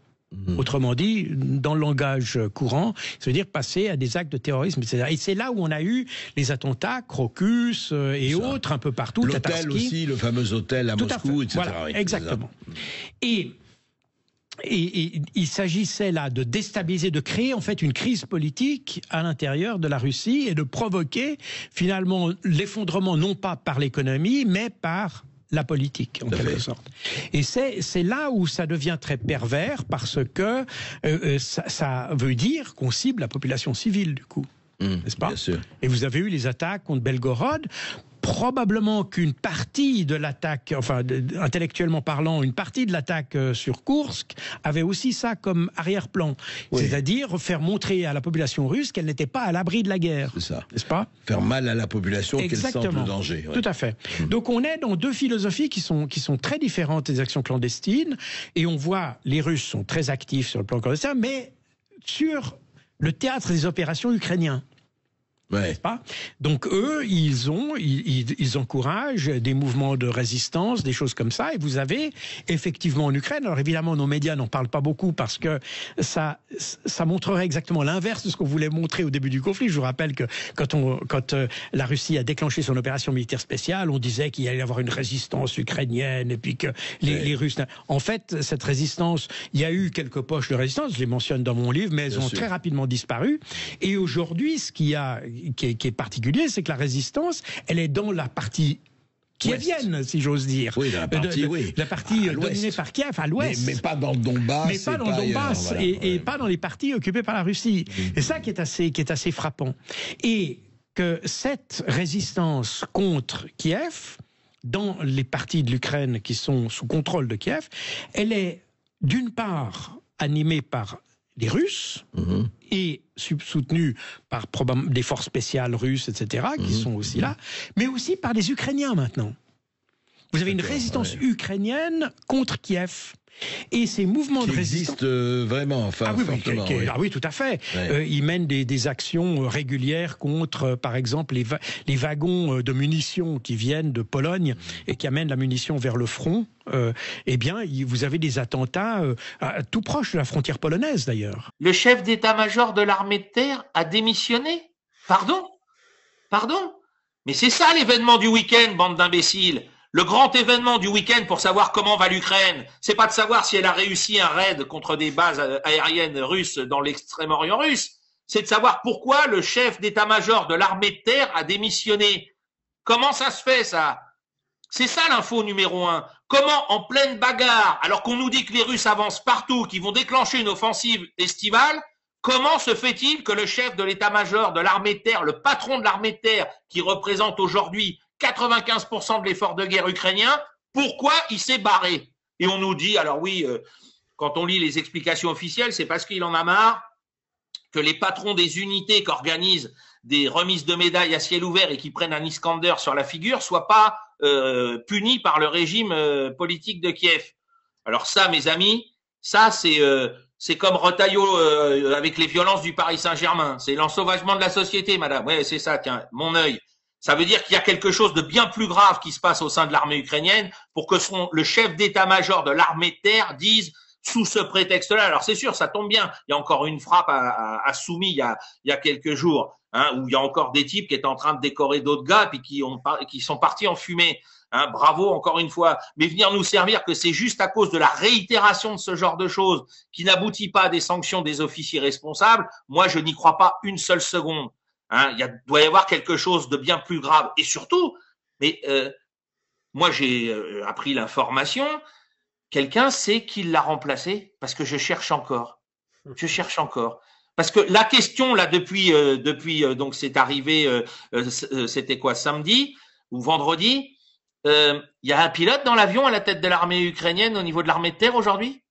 Autrement dit, dans le langage courant, ça veut dire passer à des actes de terrorisme, etc. Et c'est là où on a eu les attentats, Crocus et autres, un peu partout. L'hôtel aussi, le fameux hôtel à Moscou, etc. Voilà, oui, exactement. Et il s'agissait là de déstabiliser, de créer en fait une crise politique à l'intérieur de la Russie et de provoquer finalement l'effondrement non pas par l'économie, mais par la politique, en quelque sorte. Et c'est là où ça devient très pervers, parce que ça veut dire qu'on cible la population civile, du coup. N'est-ce pas? Bien sûr. Et vous avez eu les attaques contre Belgorod. Probablement qu'une partie de l'attaque, enfin intellectuellement parlant, une partie de l'attaque sur Koursk avait aussi ça comme arrière-plan. Oui. C'est-à-dire faire montrer à la population russe qu'elle n'était pas à l'abri de la guerre. C'est ça. N'est-ce pas? Faire mal à la population, qu'elle sente le danger. Ouais. Tout à fait. Donc on est dans deux philosophies qui sont très différentes des actions clandestines. Et on voit, les Russes sont très actifs sur le plan clandestin, mais sur le théâtre des opérations ukrainiens. Ouais. Pas. Donc eux, ils encouragent des mouvements de résistance, des choses comme ça. Et vous avez effectivement en Ukraine, alors évidemment nos médias n'en parlent pas beaucoup parce que ça montrerait exactement l'inverse de ce qu'on voulait montrer au début du conflit. Je vous rappelle que quand la Russie a déclenché son opération militaire spéciale, on disait qu'il allait y avoir une résistance ukrainienne et puis que les Russes... En fait, cette résistance, il y a eu quelques poches de résistance, je les mentionne dans mon livre, mais elles ont très rapidement disparu. Et aujourd'hui, ce qui est particulier, c'est que la résistance, elle est dans la partie kievienne, si j'ose dire. Oui, dans la partie, la partie dominée par Kiev, à l'ouest. Mais pas dans le Donbass. Mais pas dans le Donbass, voilà, et pas dans les parties occupées par la Russie. Et ça qui est assez frappant. Et que cette résistance contre Kiev, dans les parties de l'Ukraine qui sont sous contrôle de Kiev, elle est d'une part animée par les Russes et soutenus par des forces spéciales russes, etc., qui sont aussi là, mais aussi par les Ukrainiens maintenant. Vous avez une résistance ukrainienne contre Kiev. Et ces mouvements de résistance existent vraiment, enfin, fortement. Oui, tout à fait. Ouais. Ils mènent des actions régulières contre, par exemple, les wagons de munitions qui viennent de Pologne et qui amènent la munition vers le front. Eh bien, vous avez des attentats tout proches de la frontière polonaise, d'ailleurs. Le chef d'état-major de l'armée de terre a démissionné? Pardon? Mais c'est ça l'événement du week-end, bande d'imbéciles. Le grand événement du week-end pour savoir comment va l'Ukraine, c'est pas de savoir si elle a réussi un raid contre des bases aériennes russes dans l'extrême-orient russe, c'est de savoir pourquoi le chef d'état-major de l'armée de terre a démissionné. Comment ça se fait, ça? C'est ça l'info numéro 1. Comment, en pleine bagarre, alors qu'on nous dit que les Russes avancent partout, qu'ils vont déclencher une offensive estivale, comment se fait-il que le chef de l'état-major de l'armée de terre, le patron de l'armée de terre, qui représente aujourd'hui 95% de l'effort de guerre ukrainien, pourquoi il s'est barré? Et on nous dit, alors oui, quand on lit les explications officielles, c'est parce qu'il en a marre que les patrons des unités qui organisent des remises de médailles à ciel ouvert et qui prennent un Iskander sur la figure soient pas punis par le régime politique de Kiev. Alors ça, mes amis, ça c'est comme Retailleau avec les violences du Paris Saint-Germain. C'est l'ensauvagement de la société, madame. Ouais, c'est ça, tiens, mon œil. Ça veut dire qu'il y a quelque chose de bien plus grave qui se passe au sein de l'armée ukrainienne pour que le chef d'état-major de l'armée de terre dise sous ce prétexte-là. Alors c'est sûr, ça tombe bien. Il y a encore une frappe à Soumy il y a quelques jours, où il y a encore des types qui étaient en train de décorer d'autres gars puis qui sont partis en fumée. Bravo encore une fois. Mais venir nous servir que c'est juste à cause de la réitération de ce genre de choses qui n'aboutit pas à des sanctions des officiers responsables, moi je n'y crois pas une seule seconde. Doit y avoir quelque chose de bien plus grave. Et surtout, moi j'ai appris l'information, quelqu'un sait qui l'a remplacé, parce que je cherche encore. Parce que la question, là, depuis donc c'est arrivé, c'était quoi, samedi ou vendredi, il y a un pilote dans l'avion à la tête de l'armée ukrainienne au niveau de l'armée de terre aujourd'hui?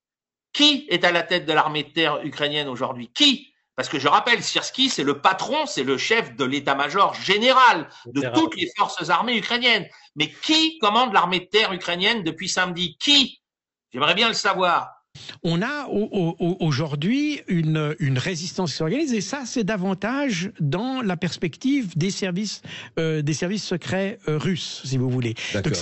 Qui est à la tête de l'armée de terre ukrainienne aujourd'hui? Qui? Parce que je rappelle, Syrski, c'est le patron, c'est le chef de l'état-major général de toutes les forces armées ukrainiennes. Mais qui commande l'armée de terre ukrainienne depuis samedi? Qui? J'aimerais bien le savoir. On a aujourd'hui une résistance qui s'organise, et ça, c'est davantage dans la perspective des services secrets russes, si vous voulez. Donc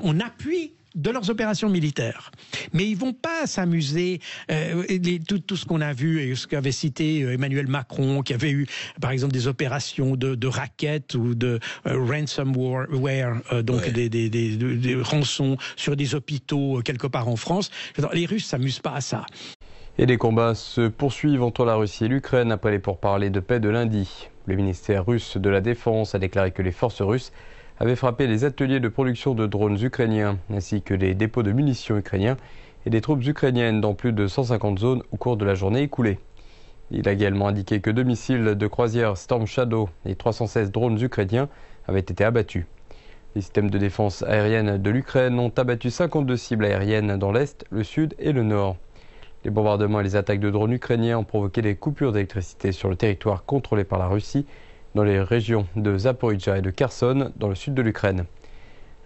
on appuie de leurs opérations militaires. Mais ils vont pas s'amuser, tout ce qu'on a vu et ce qu'avait cité Emmanuel Macron, qui avait eu par exemple des opérations de rackets ou de ransomware, donc des rançons sur des hôpitaux quelque part en France. Les Russes s'amusent pas à ça. Et les combats se poursuivent entre la Russie et l'Ukraine après les pourparlers de paix de lundi. Le ministère russe de la Défense a déclaré que les forces russes avaient frappé les ateliers de production de drones ukrainiens, ainsi que les dépôts de munitions ukrainiens et des troupes ukrainiennes dans plus de 150 zones au cours de la journée écoulée. Il a également indiqué que 2 missiles de croisière Storm Shadow et 316 drones ukrainiens avaient été abattus. Les systèmes de défense aérienne de l'Ukraine ont abattu 52 cibles aériennes dans l'Est, le Sud et le Nord. Les bombardements et les attaques de drones ukrainiens ont provoqué des coupures d'électricité sur le territoire contrôlé par la Russie, dans les régions de Zaporijjia et de Kherson, dans le sud de l'Ukraine.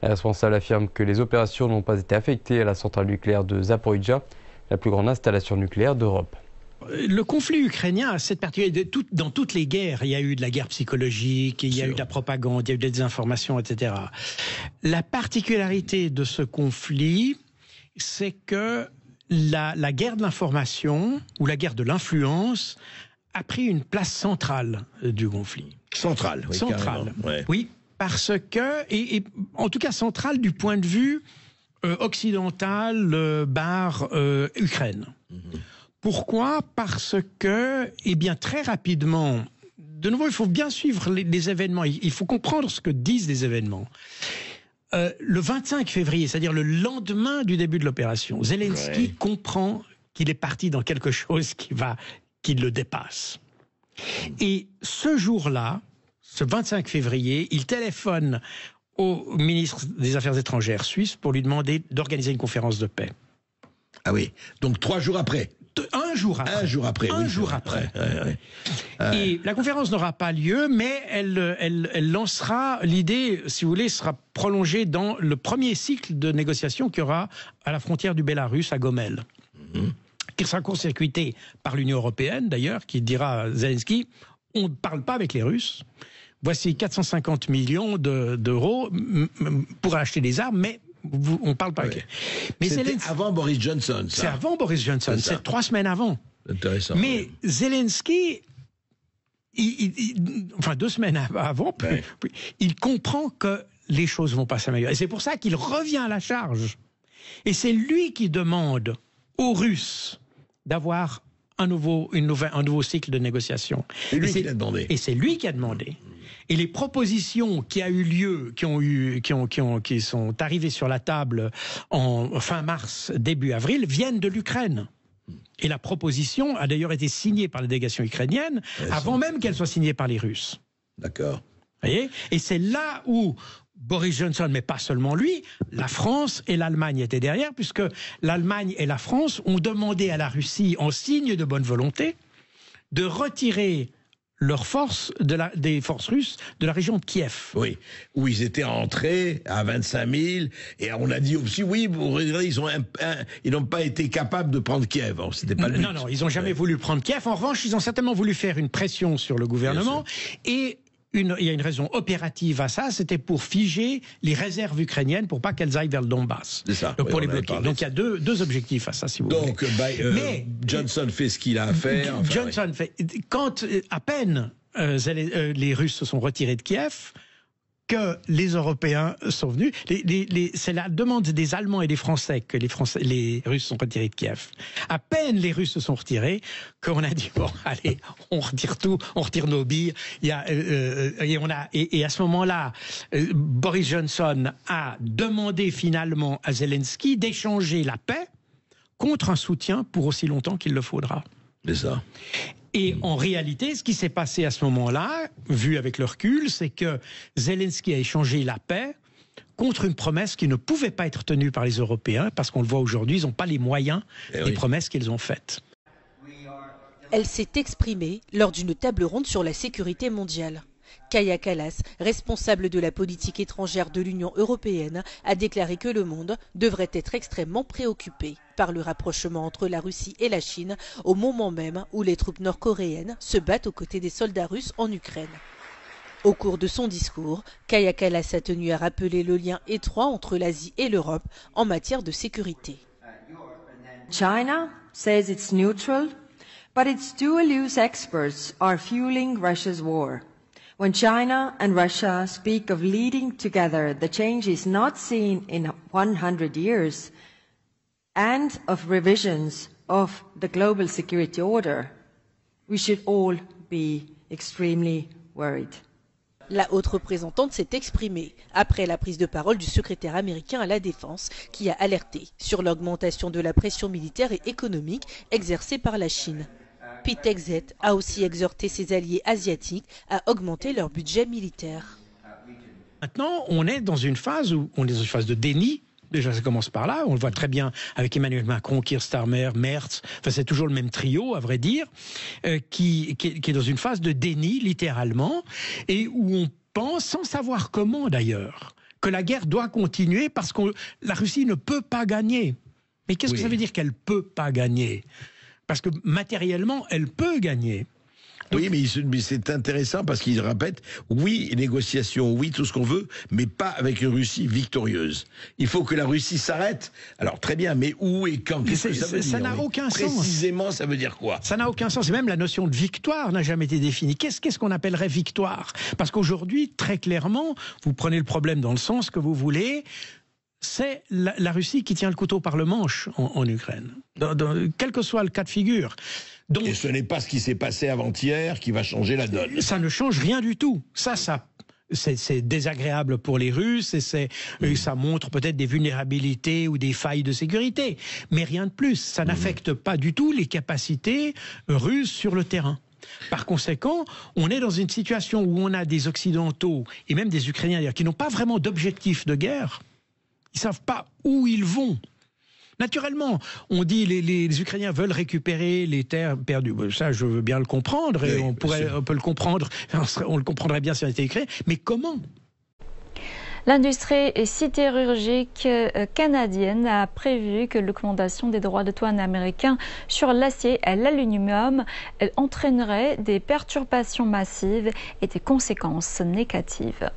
Les responsables affirment que les opérations n'ont pas été affectées à la centrale nucléaire de Zaporijjia, la plus grande installation nucléaire d'Europe. Le conflit ukrainien a cette particularité. Dans toutes les guerres, il y a eu de la guerre psychologique, il y a eu de la propagande, il y a eu des désinformations, etc. La particularité de ce conflit, c'est que la guerre de l'information ou la guerre de l'influence a pris une place centrale du conflit. Centrale, oui. Centrale, oui, parce que, et en tout cas centrale du point de vue occidental barre Ukraine. Pourquoi? Parce que, eh bien, très rapidement, de nouveau, il faut bien suivre les événements, il faut comprendre ce que disent les événements. Le 25 février, c'est-à-dire le lendemain du début de l'opération, Zelensky comprend qu'il est parti dans quelque chose qui le dépasse. Et ce jour-là, ce 25 février, il téléphone au ministre des Affaires étrangères suisse pour lui demander d'organiser une conférence de paix. Ah oui, donc 3 jours après. Un jour après. Un jour après. Un jour après. Et la conférence n'aura pas lieu, mais elle lancera, l'idée, si vous voulez, sera prolongée dans le premier cycle de négociations qu'il y aura à la frontière du Bélarus, à Gomel. Qui sera court-circuité par l'Union européenne, d'ailleurs, qui dira à Zelensky, on ne parle pas avec les Russes, voici 450 millions d'euros pour acheter des armes, mais on ne parle pas avec eux. Mais c'était avant Boris Johnson, ça. C'est avant Boris Johnson, c'est 3 semaines avant. Intéressant. Mais Zelensky, enfin 2 semaines avant, il comprend que les choses ne vont pas s'améliorer. Et c'est pour ça qu'il revient à la charge. Et c'est lui qui demande aux Russes d'avoir un nouveau cycle de négociation. C'est lui qui l'a demandé. Et c'est lui qui a demandé. Et les propositions qui sont arrivées sur la table en fin mars, début avril, viennent de l'Ukraine. Et la proposition a d'ailleurs été signée par la délégation ukrainienne avant même qu'elle soit signée par les Russes. D'accord. Vous voyez ? Et c'est là où Boris Johnson, mais pas seulement lui, la France et l'Allemagne étaient derrière, puisque l'Allemagne et la France ont demandé à la Russie, en signe de bonne volonté, de retirer leurs forces, des forces russes de la région de Kiev. Oui, où ils étaient entrés à 25 000, et on a dit aussi, oui, ils n'ont pas été capables de prendre Kiev. C'était pas le but. Non, ils n'ont jamais voulu prendre Kiev. En revanche, ils ont certainement voulu faire une pression sur le gouvernement, et il y a une raison opérative à ça, c'était pour figer les réserves ukrainiennes pour pas qu'elles aillent vers le Donbass. C'est ça. Donc pour les bloquer. Donc il y a deux objectifs à ça, si vous voulez. Donc Johnson fait ce qu'il a à faire. Johnson fait. Quand à peine les Russes se sont retirés de Kiev, que les Européens sont venus. C'est la demande des Allemands et des Français que les Russes sont retirés de Kiev. À peine les Russes se sont retirés qu'on a dit bon, allez, on retire tout, on retire nos billes. Et à ce moment-là, Boris Johnson a demandé finalement à Zelensky d'échanger la paix contre un soutien pour aussi longtemps qu'il le faudra. C'est ça. Et en réalité, ce qui s'est passé à ce moment-là, vu avec le recul, c'est que Zelensky a échangé la paix contre une promesse qui ne pouvait pas être tenue par les Européens, parce qu'on le voit aujourd'hui, ils n'ont pas les moyens des promesses qu'ils ont faites. Elle s'est exprimée lors d'une table ronde sur la sécurité mondiale. Kaja Kallas, responsable de la politique étrangère de l'Union européenne, a déclaré que le monde devrait être extrêmement préoccupé par le rapprochement entre la Russie et la Chine au moment même où les troupes nord-coréennes se battent aux côtés des soldats russes en Ukraine. Au cours de son discours, Kaja Kallas a tenu à rappeler le lien étroit entre l'Asie et l'Europe en matière de sécurité. China says it's neutral, but its dual-use experts are fueling Russia's war. When China and Russia speak of leading together, the change is not seen in 100 years, and of revisions of the global security order, we should all be extremely worried. La haute représentante s'est exprimée après la prise de parole du secrétaire américain à la Défense qui a alerté sur l'augmentation de la pression militaire et économique exercée par la Chine. Pete Hegseth a aussi exhorté ses alliés asiatiques à augmenter leur budget militaire. Maintenant, on est dans une phase de déni. Déjà, ça commence par là. On le voit très bien avec Emmanuel Macron, Keir Starmer, Merz. Enfin, c'est toujours le même trio, à vrai dire, qui est dans une phase de déni, littéralement, et où on pense, sans savoir comment d'ailleurs, que la guerre doit continuer parce que la Russie ne peut pas gagner. Mais qu'est-ce que ça veut dire qu'elle peut pas gagner? Parce que matériellement, elle peut gagner. Donc, oui, mais c'est intéressant parce qu'il répète, oui, négociations, oui, tout ce qu'on veut, mais pas avec une Russie victorieuse. Il faut que la Russie s'arrête. Alors, très bien, mais où et quand? Qu'est-ce que ça veut dire? Ça n'a aucun sens. Précisément, ça veut dire quoi? Ça n'a aucun sens. Et même la notion de victoire n'a jamais été définie. Qu'est-ce qu'on appellerait victoire? Parce qu'aujourd'hui, très clairement, vous prenez le problème dans le sens que vous voulez, c'est la Russie qui tient le couteau par le manche en Ukraine, quel que soit le cas de figure. Donc, et ce n'est pas ce qui s'est passé avant-hier qui va changer la donne. Ça ne change rien du tout. C'est désagréable pour les Russes et ça montre peut-être des vulnérabilités ou des failles de sécurité. Mais rien de plus. Ça n'affecte pas du tout les capacités russes sur le terrain. Par conséquent, on est dans une situation où on a des Occidentaux et même des Ukrainiens d'ailleurs, qui n'ont pas vraiment d'objectif de guerre. Ils ne savent pas où ils vont. Naturellement, on dit les Ukrainiens veulent récupérer les terres perdues. Ça, je veux bien le comprendre, et on peut le comprendre, on le comprendrait bien si on était ukrainien, mais comment? L'industrie sidérurgique canadienne a prévu que l'augmentation des droits de douane américains sur l'acier et l'aluminium entraînerait des perturbations massives et des conséquences négatives.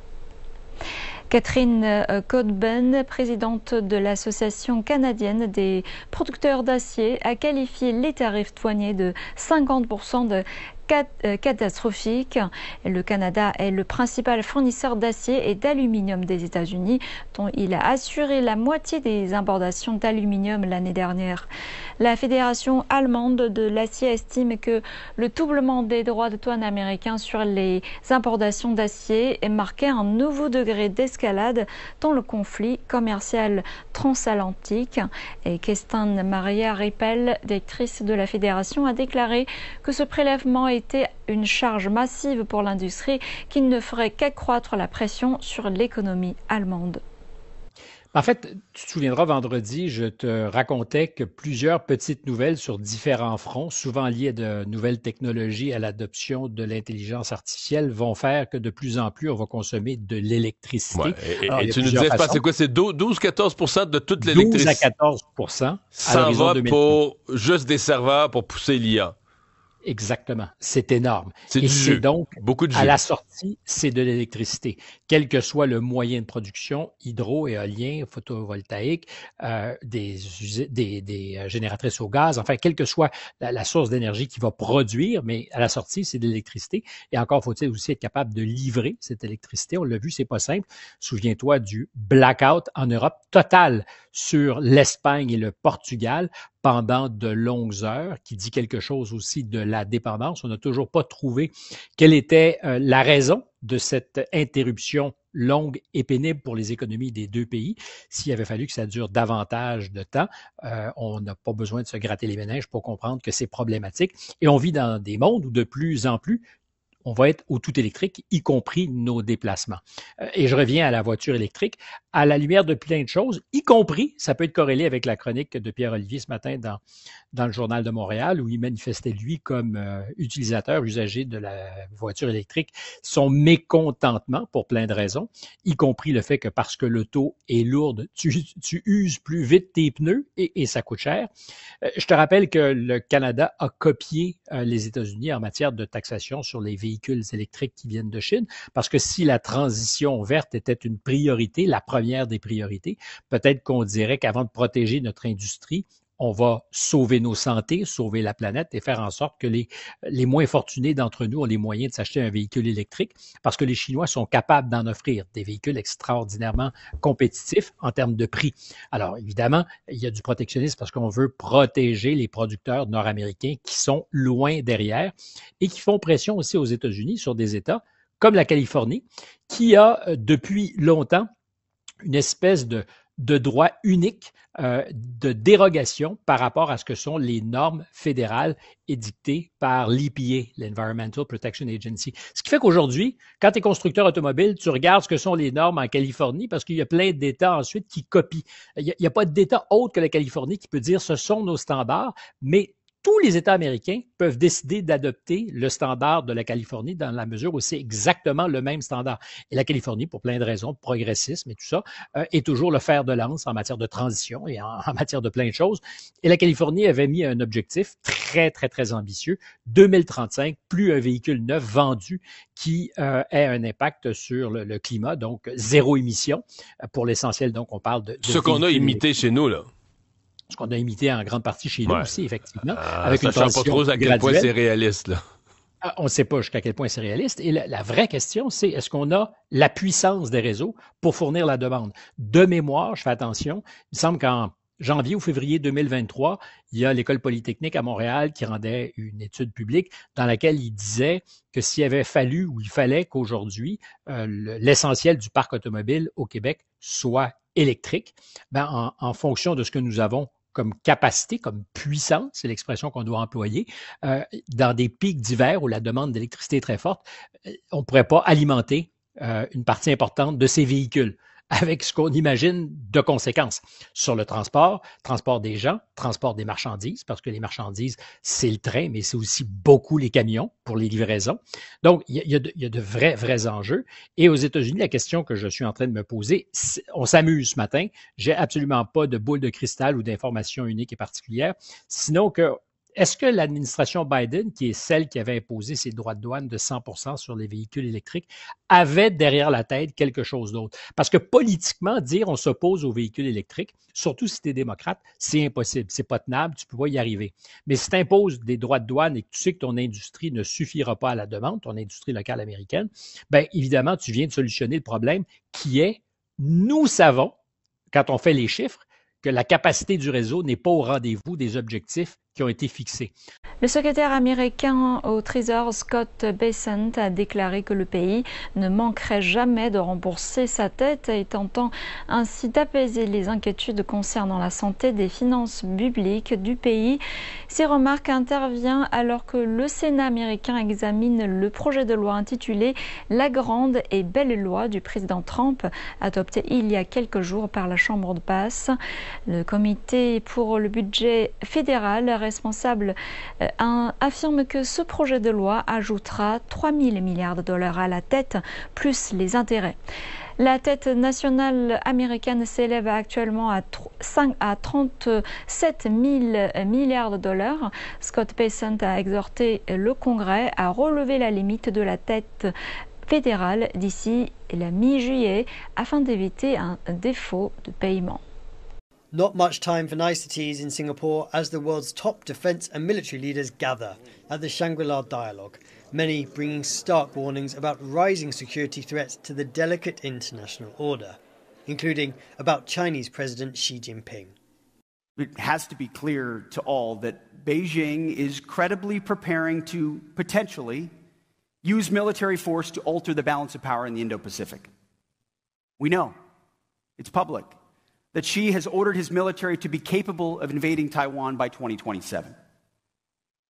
Catherine Codben, présidente de l'Association canadienne des producteurs d'acier, a qualifié les tarifs douaniers de 50% de catastrophique. Le Canada est le principal fournisseur d'acier et d'aluminium des États-Unis, dont il a assuré la moitié des importations d'aluminium l'année dernière. La Fédération allemande de l'acier estime que le doublement des droits de douane américains sur les importations d'acier marquait un nouveau degré d'escalade dans le conflit commercial transatlantique. Et Kirsten Maria Rippel, directrice de la Fédération, a déclaré que ce prélèvement était une charge massive pour l'industrie qui ne ferait qu'accroître la pression sur l'économie allemande. En fait, tu te souviendras, vendredi, je te racontais que plusieurs petites nouvelles sur différents fronts, souvent liées à de nouvelles technologies, à l'adoption de l'intelligence artificielle, vont faire que de plus en plus, on va consommer de l'électricité. Ouais, et tu nous disais, c'est quoi? C'est 12-14% de toute l'électricité. 12 à 14%. Ça va pour juste des serveurs pour pousser l'IA. Exactement. C'est énorme. C'est du jus. Donc, beaucoup de jus. À la sortie, c'est de l'électricité. Quel que soit le moyen de production, hydro, éolien, photovoltaïque, des génératrices au gaz, enfin, quelle que soit la source d'énergie qui va produire, mais à la sortie, c'est de l'électricité. Et encore faut-il aussi être capable de livrer cette électricité. On l'a vu, c'est pas simple. Souviens-toi du blackout en Europe total sur l'Espagne et le Portugal pendant de longues heures, qui dit quelque chose aussi de la dépendance. On n'a toujours pas trouvé quelle était la raison de cette interruption longue et pénible pour les économies des deux pays. S'il avait fallu que ça dure davantage de temps, on n'a pas besoin de se gratter les méninges pour comprendre que c'est problématique. Et on vit dans des mondes où de plus en plus, on va être au tout électrique, y compris nos déplacements. Et je reviens à la voiture électrique, à la lumière de plein de choses, y compris, ça peut être corrélé avec la chronique de Pierre-Olivier ce matin dans le Journal de Montréal, où il manifestait, lui, comme utilisateur, usager de la voiture électrique, son mécontentement pour plein de raisons, y compris le fait que parce que l'auto est lourde, tu uses plus vite tes pneus et ça coûte cher. Je te rappelle que le Canada a copié les États-Unis en matière de taxation sur les véhicules électriques qui viennent de Chine, parce que si la transition verte était une priorité, la première des priorités, peut-être qu'on dirait qu'avant de protéger notre industrie, on va sauver nos santé, sauver la planète et faire en sorte que les moins fortunés d'entre nous ont les moyens de s'acheter un véhicule électrique parce que les Chinois sont capables d'en offrir des véhicules extraordinairement compétitifs en termes de prix. Alors, évidemment, il y a du protectionnisme parce qu'on veut protéger les producteurs nord-américains qui sont loin derrière et qui font pression aussi aux États-Unis sur des États comme la Californie qui a depuis longtemps une espèce de droit unique de dérogation par rapport à ce que sont les normes fédérales édictées par l'EPA, l'Environmental Protection Agency. Ce qui fait qu'aujourd'hui, quand tu es constructeur automobile, tu regardes ce que sont les normes en Californie parce qu'il y a plein d'États ensuite qui copient. Il n'y a pas d'État autre que la Californie qui peut dire ce sont nos standards, mais tous les États américains peuvent décider d'adopter le standard de la Californie dans la mesure où c'est exactement le même standard. Et la Californie, pour plein de raisons, de progressisme et tout ça, est toujours le fer de lance en matière de transition et en matière de plein de choses. Et la Californie avait mis un objectif très, très, très ambitieux. 2035, plus un véhicule neuf vendu qui ait un impact sur le climat, donc zéro émission. Pour l'essentiel, donc, on parle de ce qu'on a imité chez nous, là. Ce qu'on a imité en grande partie chez nous aussi, effectivement. Avec une transition pas trop à quel point c'est réaliste, là. On ne sait pas jusqu'à quel point c'est réaliste. Et la vraie question, c'est est-ce qu'on a la puissance des réseaux pour fournir la demande? De mémoire, je fais attention, il me semble qu'en janvier ou février 2023, il y a l'École polytechnique à Montréal qui rendait une étude publique dans laquelle il disait que s'il avait fallu ou il fallait qu'aujourd'hui, l'essentiel du parc automobile au Québec soit électrique, ben en fonction de ce que nous avons comme capacité, comme puissance, c'est l'expression qu'on doit employer, dans des pics d'hiver où la demande d'électricité est très forte, on ne pourrait pas alimenter une partie importante de ces véhicules avec ce qu'on imagine de conséquences sur le transport des gens, transport des marchandises, parce que les marchandises, c'est le train, mais c'est aussi beaucoup les camions pour les livraisons. Donc, il y a de vrais enjeux. Et aux États-Unis, la question que je suis en train de me poser, on s'amuse ce matin, j'ai absolument pas de boule de cristal ou d'information unique et particulière, sinon que est-ce que l'administration Biden, qui est celle qui avait imposé ses droits de douane de 100% sur les véhicules électriques, avait derrière la tête quelque chose d'autre? Parce que politiquement, dire on s'oppose aux véhicules électriques, surtout si tu es démocrate, c'est impossible, c'est pas tenable, tu peux pas y arriver. Mais si tu imposes des droits de douane et que tu sais que ton industrie ne suffira pas à la demande, ton industrie locale américaine, bien évidemment, tu viens de solutionner le problème qui est, nous savons, quand on fait les chiffres, que la capacité du réseau n'est pas au rendez-vous des objectifs qui ont été fixés. Le secrétaire américain au Trésor, Scott Bessent, a déclaré que le pays ne manquerait jamais de rembourser sa dette et tentant ainsi d'apaiser les inquiétudes concernant la santé des finances publiques du pays. Ces remarques interviennent alors que le Sénat américain examine le projet de loi intitulé « La grande et belle loi » du président Trump, adopté il y a quelques jours par la Chambre de passe. Le comité pour le budget fédéral responsable affirme que ce projet de loi ajoutera 3 000 milliards de dollars à la dette, plus les intérêts. La dette nationale américaine s'élève actuellement à 37 000 milliards de dollars. Scott Bessent a exhorté le Congrès à relever la limite de la dette fédérale d'ici la mi-juillet afin d'éviter un défaut de paiement. Not much time for niceties in Singapore as the world's top defence and military leaders gather at the Shangri-La Dialogue, many bringing stark warnings about rising security threats to the delicate international order, including about Chinese President Xi Jinping. It has to be clear to all that Beijing is credibly preparing to potentially use military force to alter the balance of power in the Indo-Pacific. We know, it's public, that Xi has ordered his military to be capable of invading Taiwan by 2027.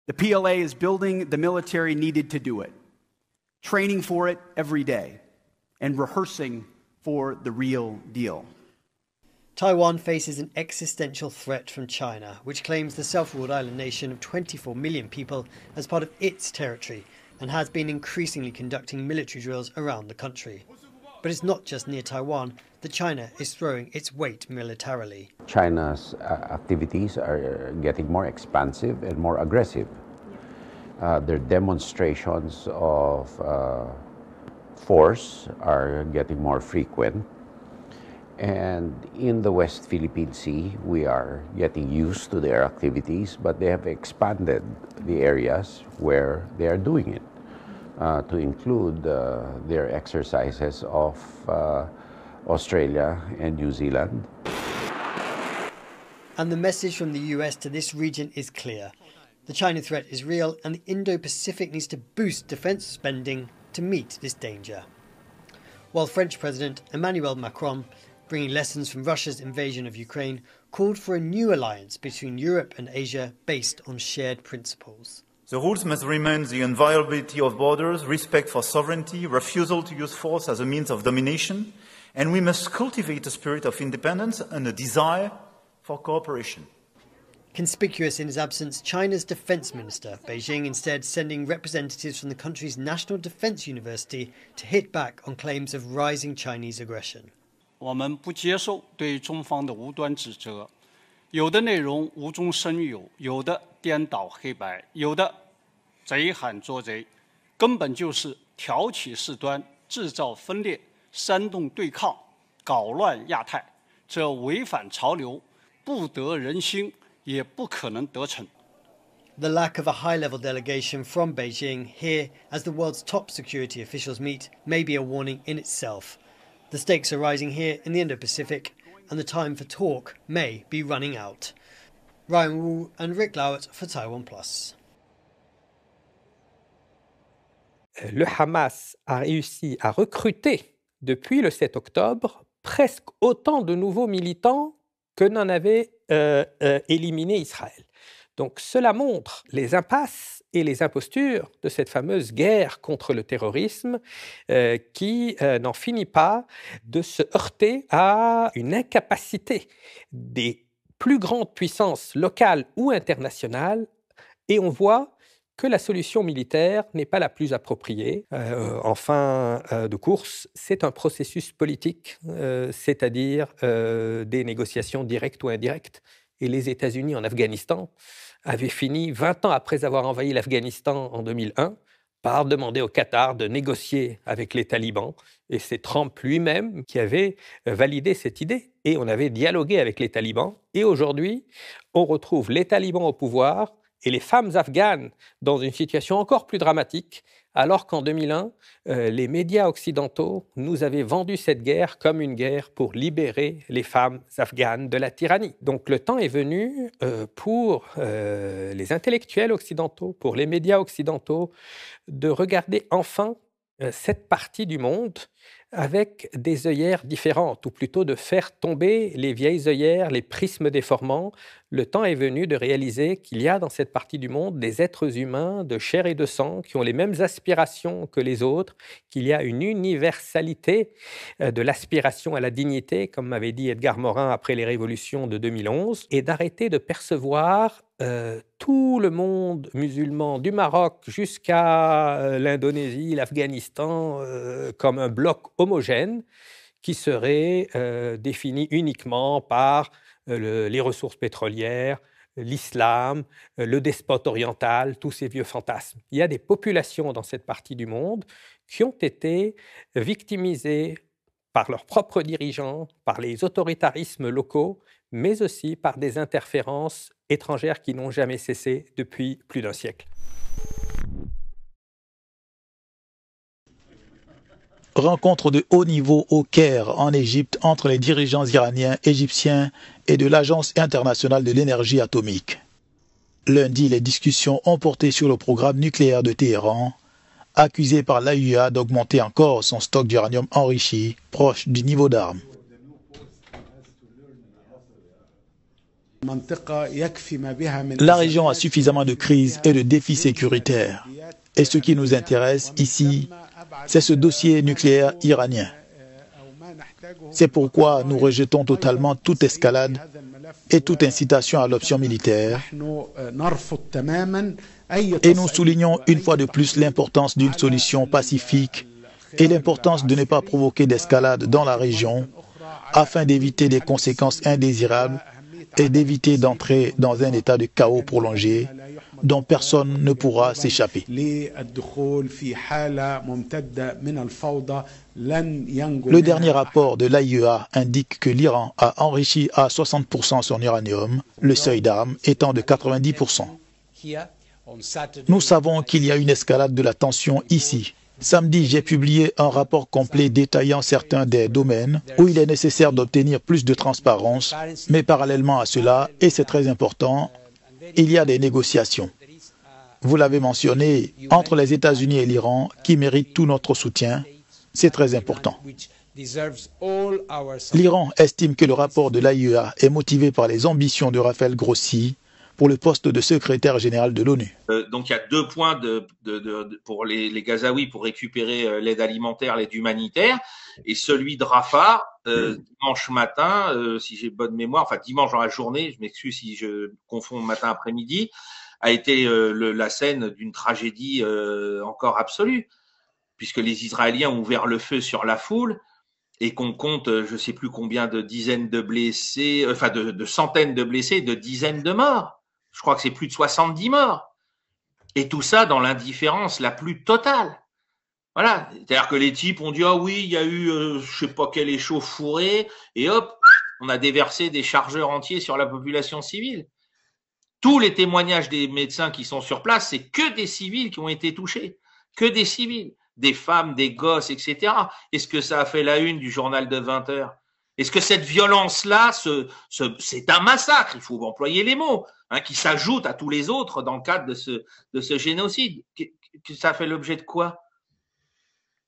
The PLA is building the military needed to do it. training for it every day and rehearsing for the real deal. Taiwan faces an existential threat from China, which claims the self-ruled island nation of 24 million people as part of its territory and has been increasingly conducting military drills around the country. But it's not just near Taiwan that China is throwing its weight militarily. China's activities are getting more expansive and more aggressive. Their demonstrations of force are getting more frequent. And in the West Philippine Sea, we are getting used to their activities, but they have expanded the areas where they are doing it to include their exercises of Australia and New Zealand. And the message from the US to this region is clear. The China threat is real, and the Indo-Pacific needs to boost defence spending to meet this danger. While French President Emmanuel Macron, bringing lessons from Russia's invasion of Ukraine, called for a new alliance between Europe and Asia based on shared principles. The rules must remain the inviolability of borders, respect for sovereignty, refusal to use force as a means of domination, and we must cultivate a spirit of independence and a desire for cooperation. Conspicuous in his absence, China's defence minister, Beijing instead sending representatives from the country's National Defence University to hit back on claims of rising Chinese aggression. 我们不接受对中方的无端指责，有的内容无中生有，有的颠倒黑白，有的贼喊捉贼，根本就是挑起事端、制造分裂、煽动对抗、搞乱亚太，这违反潮流，不得人心，也不可能得逞。 The lack of a high-level delegation from Beijing here as the world's top security officials meet may be a warning in itself. The stakes are rising here in the Indo-Pacific, and the time for talk may be running out. Ryan Wu and Rick Lowett for Taiwan Plus. Le Hamas a réussi à recruter depuis le 7 octobre presque autant de nouveaux militants que n'en avait éliminé Israël. Donc cela montre les impasses et les impostures de cette fameuse guerre contre le terrorisme qui n'en finit pas de se heurter à une incapacité des plus grandes puissances locales ou internationales, et on voit que la solution militaire n'est pas la plus appropriée. En fin de course, c'est un processus politique, c'est-à-dire des négociations directes ou indirectes. Et les États-Unis en Afghanistan avaient fini, 20 ans après avoir envahi l'Afghanistan en 2001, par demander au Qatar de négocier avec les talibans. Et c'est Trump lui-même qui avait validé cette idée. Et on avait dialogué avec les talibans. Et aujourd'hui, on retrouve les talibans au pouvoir et les femmes afghanes dans une situation encore plus dramatique, alors qu'en 2001, les médias occidentaux nous avaient vendu cette guerre comme une guerre pour libérer les femmes afghanes de la tyrannie. Donc le temps est venu pour les intellectuels occidentaux, pour les médias occidentaux, de regarder enfin cette partie du monde avec des œillères différentes, ou plutôt de faire tomber les vieilles œillères, les prismes déformants. Le temps est venu de réaliser qu'il y a dans cette partie du monde des êtres humains de chair et de sang qui ont les mêmes aspirations que les autres, qu'il y a une universalité de l'aspiration à la dignité, comme m'avait dit Edgar Morin après les révolutions de 2011, et d'arrêter de percevoir tout le monde musulman, du Maroc jusqu'à l'Indonésie, l'Afghanistan, comme un bloc homogène qui serait défini uniquement par les ressources pétrolières, l'islam, le despote oriental, tous ces vieux fantasmes. Il y a des populations dans cette partie du monde qui ont été victimisées par leurs propres dirigeants, par les autoritarismes locaux, mais aussi par des interférences étrangères qui n'ont jamais cessé depuis plus d'un siècle. Rencontre de haut niveau au Caire, en Égypte, entre les dirigeants iraniens, égyptiens et de l'Agence internationale de l'énergie atomique. Lundi, les discussions ont porté sur le programme nucléaire de Téhéran, accusé par l'AIEA d'augmenter encore son stock d'uranium enrichi, proche du niveau d'armes. La région a suffisamment de crises et de défis sécuritaires. Et ce qui nous intéresse ici, c'est ce dossier nucléaire iranien. C'est pourquoi nous rejetons totalement toute escalade et toute incitation à l'option militaire. Et nous soulignons une fois de plus l'importance d'une solution pacifique et l'importance de ne pas provoquer d'escalade dans la région afin d'éviter des conséquences indésirables et d'éviter d'entrer dans un état de chaos prolongé dont personne ne pourra s'échapper. Le dernier rapport de l'AIEA indique que l'Iran a enrichi à 60% son uranium, le seuil d'armes étant de 90%. Nous savons qu'il y a une escalade de la tension ici. Samedi, j'ai publié un rapport complet détaillant certains des domaines où il est nécessaire d'obtenir plus de transparence, mais parallèlement à cela, et c'est très important, il y a des négociations. Vous l'avez mentionné, entre les États-Unis et l'Iran, qui méritent tout notre soutien. C'est très important. L'Iran estime que le rapport de l'AIEA est motivé par les ambitions de Raphaël Grossi pour le poste de secrétaire général de l'ONU. Donc il y a 2 points pour les Gazaouis pour récupérer l'aide alimentaire, l'aide humanitaire, et celui de Rafah, dimanche matin, si j'ai bonne mémoire, enfin dimanche dans la journée, je m'excuse si je confonds matin après-midi, a été la scène d'une tragédie encore absolue, puisque les Israéliens ont ouvert le feu sur la foule et qu'on compte, je sais plus combien de dizaines de blessés, enfin de centaines de blessés, de dizaines de morts. Je crois que c'est plus de 70 morts. Et tout ça dans l'indifférence la plus totale. Voilà. C'est-à-dire que les types ont dit, ah oui, il y a eu, je sais pas quel échauffourée, et hop, on a déversé des chargeurs entiers sur la population civile. Tous les témoignages des médecins qui sont sur place, c'est que des civils qui ont été touchés. Que des civils. Des femmes, des gosses, etc. Est-ce que ça a fait la une du journal de 20 heures? Est-ce que cette violence-là, c'est un massacre, il faut employer les mots, hein, qui s'ajoute à tous les autres dans le cadre de ce génocide? Ça fait l'objet de quoi?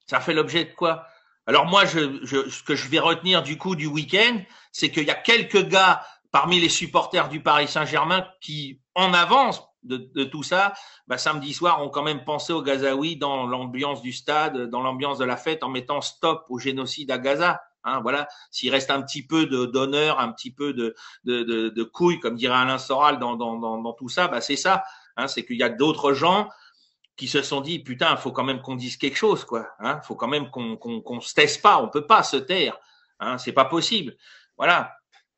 Ça fait l'objet de quoi? Alors moi, ce que je vais retenir du coup du week-end, c'est qu'il y a quelques gars parmi les supporters du Paris Saint-Germain qui, en avance de tout ça, samedi soir, ont quand même pensé aux Gazaouis dans l'ambiance du stade, dans l'ambiance de la fête, en mettant stop au génocide à Gaza. Hein, voilà. S'il reste un petit peu d'honneur, un petit peu de couilles, comme dirait Alain Soral, dans tout ça, c'est ça. Hein, c'est qu'il y a d'autres gens qui se sont dit, putain, faut quand même qu'on dise quelque chose, quoi. Hein, faut quand même qu'on se taise pas. On peut pas se taire. Hein, c'est pas possible. Voilà.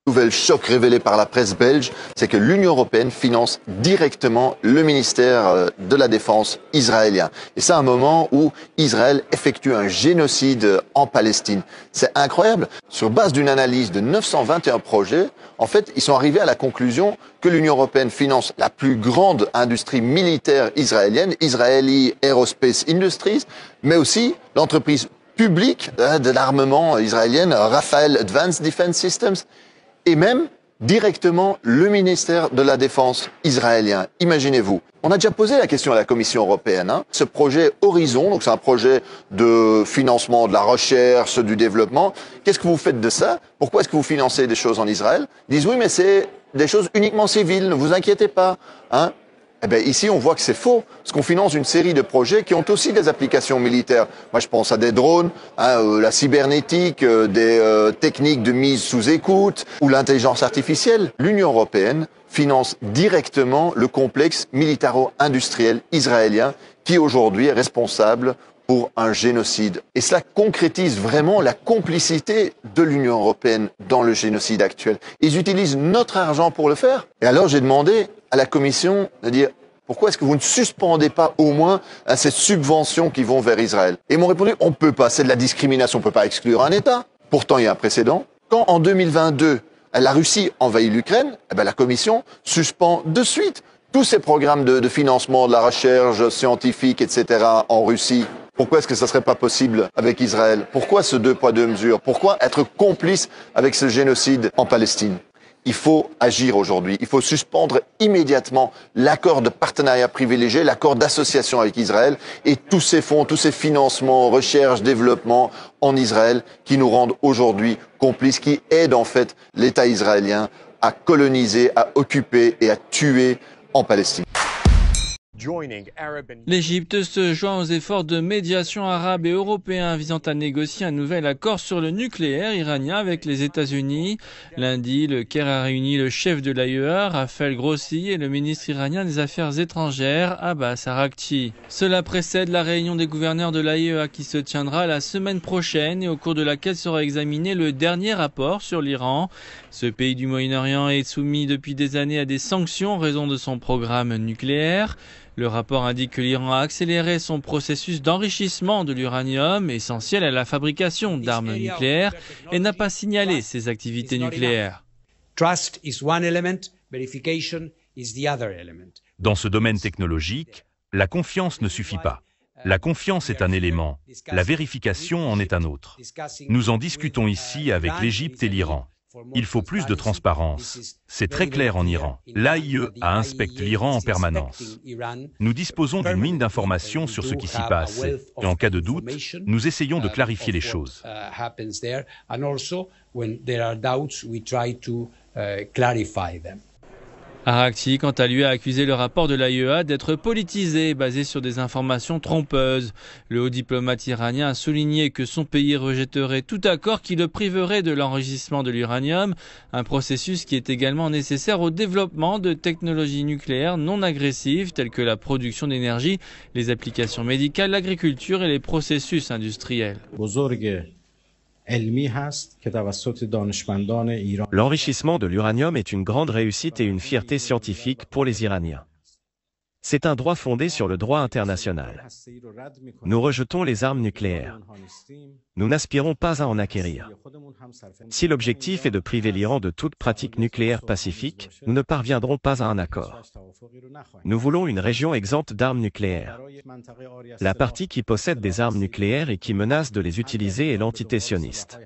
Nouvelle choc révélée par la presse belge, c'est que l'Union européenne finance directement le ministère de la Défense israélien. Et c'est un moment où Israël effectue un génocide en Palestine. C'est incroyable. Sur base d'une analyse de 921 projets, en fait, ils sont arrivés à la conclusion que l'Union européenne finance la plus grande industrie militaire israélienne, Israeli Aerospace Industries, mais aussi l'entreprise publique de l'armement israélienne, Rafael Advanced Defense Systems, et même directement le ministère de la Défense israélien. Imaginez-vous. On a déjà posé la question à la Commission européenne. Hein. Ce projet Horizon, donc c'est un projet de financement de la recherche, du développement. Qu'est-ce que vous faites de ça? Pourquoi est-ce que vous financez des choses en Israël? Ils disent oui, mais c'est des choses uniquement civiles, ne vous inquiétez pas. Hein. Eh bien, ici, on voit que c'est faux, parce qu'on finance une série de projets qui ont aussi des applications militaires. Moi, je pense à des drones, la cybernétique, des techniques de mise sous écoute, ou l'intelligence artificielle. L'Union européenne finance directement le complexe militaro-industriel israélien, qui aujourd'hui est responsable pour un génocide. Et cela concrétise vraiment la complicité de l'Union européenne dans le génocide actuel. Ils utilisent notre argent pour le faire. Et alors, j'ai demandé à la Commission de dire pourquoi est-ce que vous ne suspendez pas au moins ces subventions qui vont vers Israël? Et ils m'ont répondu, on ne peut pas, c'est de la discrimination, on ne peut pas exclure un État. Pourtant, il y a un précédent. Quand en 2022, la Russie envahit l'Ukraine, la Commission suspend de suite tous ces programmes de financement de la recherche scientifique, etc. en Russie. Pourquoi est-ce que ça ne serait pas possible avec Israël? Pourquoi ce 2 poids 2 mesures? Pourquoi être complice avec ce génocide en Palestine? Il faut agir aujourd'hui. Il faut suspendre immédiatement l'accord de partenariat privilégié, l'accord d'association avec Israël et tous ces fonds, tous ces financements, recherche, développement en Israël qui nous rendent aujourd'hui complices, qui aident en fait l'État israélien à coloniser, à occuper et à tuer en Palestine. L'Égypte se joint aux efforts de médiation arabes et européens visant à négocier un nouvel accord sur le nucléaire iranien avec les États-Unis. Lundi, le Caire a réuni le chef de l'AIEA, Raphaël Grossi, et le ministre iranien des Affaires étrangères, Abbas Araghchi. Cela précède la réunion des gouverneurs de l'AIEA qui se tiendra la semaine prochaine et au cours de laquelle sera examiné le dernier rapport sur l'Iran. Ce pays du Moyen-Orient est soumis depuis des années à des sanctions en raison de son programme nucléaire. Le rapport indique que l'Iran a accéléré son processus d'enrichissement de l'uranium, essentiel à la fabrication d'armes nucléaires, et n'a pas signalé ses activités nucléaires. Dans ce domaine technologique, la confiance ne suffit pas. La confiance est un élément, la vérification en est un autre. Nous en discutons ici avec l'Égypte et l'Iran. Il faut plus de transparence. C'est très clair en Iran. L'AIEA inspecte l'Iran en permanence. Nous disposons d'une mine d'informations sur ce qui s'y passe et en cas de doute, nous essayons de clarifier les choses. Araghchi, quant à lui, a accusé le rapport de l'AIEA d'être politisé et basé sur des informations trompeuses. Le haut diplomate iranien a souligné que son pays rejetterait tout accord qui le priverait de l'enrichissement de l'uranium, un processus qui est également nécessaire au développement de technologies nucléaires non agressives telles que la production d'énergie, les applications médicales, l'agriculture et les processus industriels. L'enrichissement de l'uranium est une grande réussite et une fierté scientifique pour les Iraniens. C'est un droit fondé sur le droit international. Nous rejetons les armes nucléaires. Nous n'aspirons pas à en acquérir. Si l'objectif est de priver l'Iran de toute pratique nucléaire pacifique, nous ne parviendrons pas à un accord. Nous voulons une région exempte d'armes nucléaires. La partie qui possède des armes nucléaires et qui menace de les utiliser est l'entité sioniste.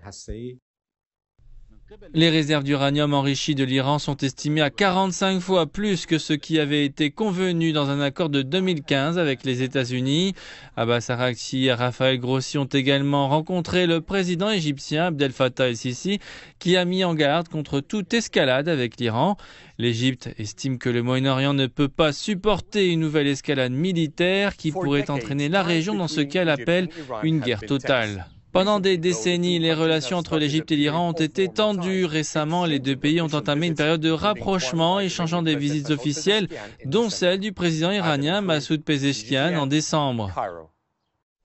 Les réserves d'uranium enrichi de l'Iran sont estimées à 45 fois plus que ce qui avait été convenu dans un accord de 2015 avec les États-Unis. Abbas Araghchi et Raphaël Grossi ont également rencontré le président égyptien Abdel Fattah el-Sisi qui a mis en garde contre toute escalade avec l'Iran. L'Égypte estime que le Moyen-Orient ne peut pas supporter une nouvelle escalade militaire qui pourrait entraîner la région dans ce qu'elle appelle une guerre totale. Pendant des décennies, les relations entre l'Égypte et l'Iran ont été tendues. Récemment, les deux pays ont entamé une période de rapprochement, échangeant des visites officielles, dont celle du président iranien Massoud Pezeshkian en décembre.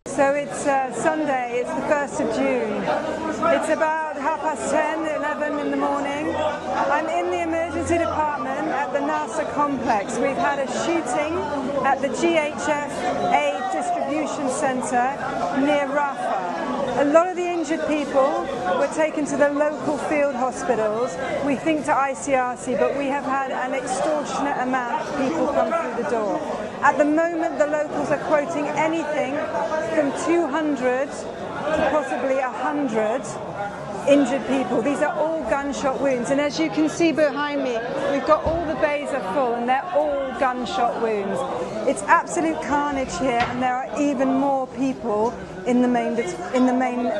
So it's Sunday, it's the 1st of June. It's about 10:30, 11 in the morning. I'm in the emergency department at the NASA complex. We've had a shooting at the GHF aid distribution center near Rafah. A lot of the injured people were taken to the local field hospitals. We think to ICRC, but we have had an extortionate amount of people come through the door. At the moment, the locals are quoting anything from 200 to possibly 100 injured people. These are all gunshot wounds. And as you can see behind me, we've got all the bays are full and they're all gunshot wounds. It's absolute carnage here and there are even more people in the main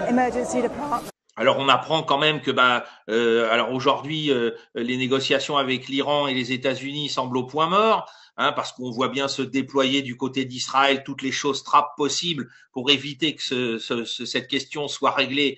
emergency department. Alors on apprend quand même que alors aujourd'hui les négociations avec l'Iran et les États-Unis semblent au point mort, parce qu'on voit bien se déployer du côté d'Israël toutes les choses trappes possibles pour éviter que cette question soit réglée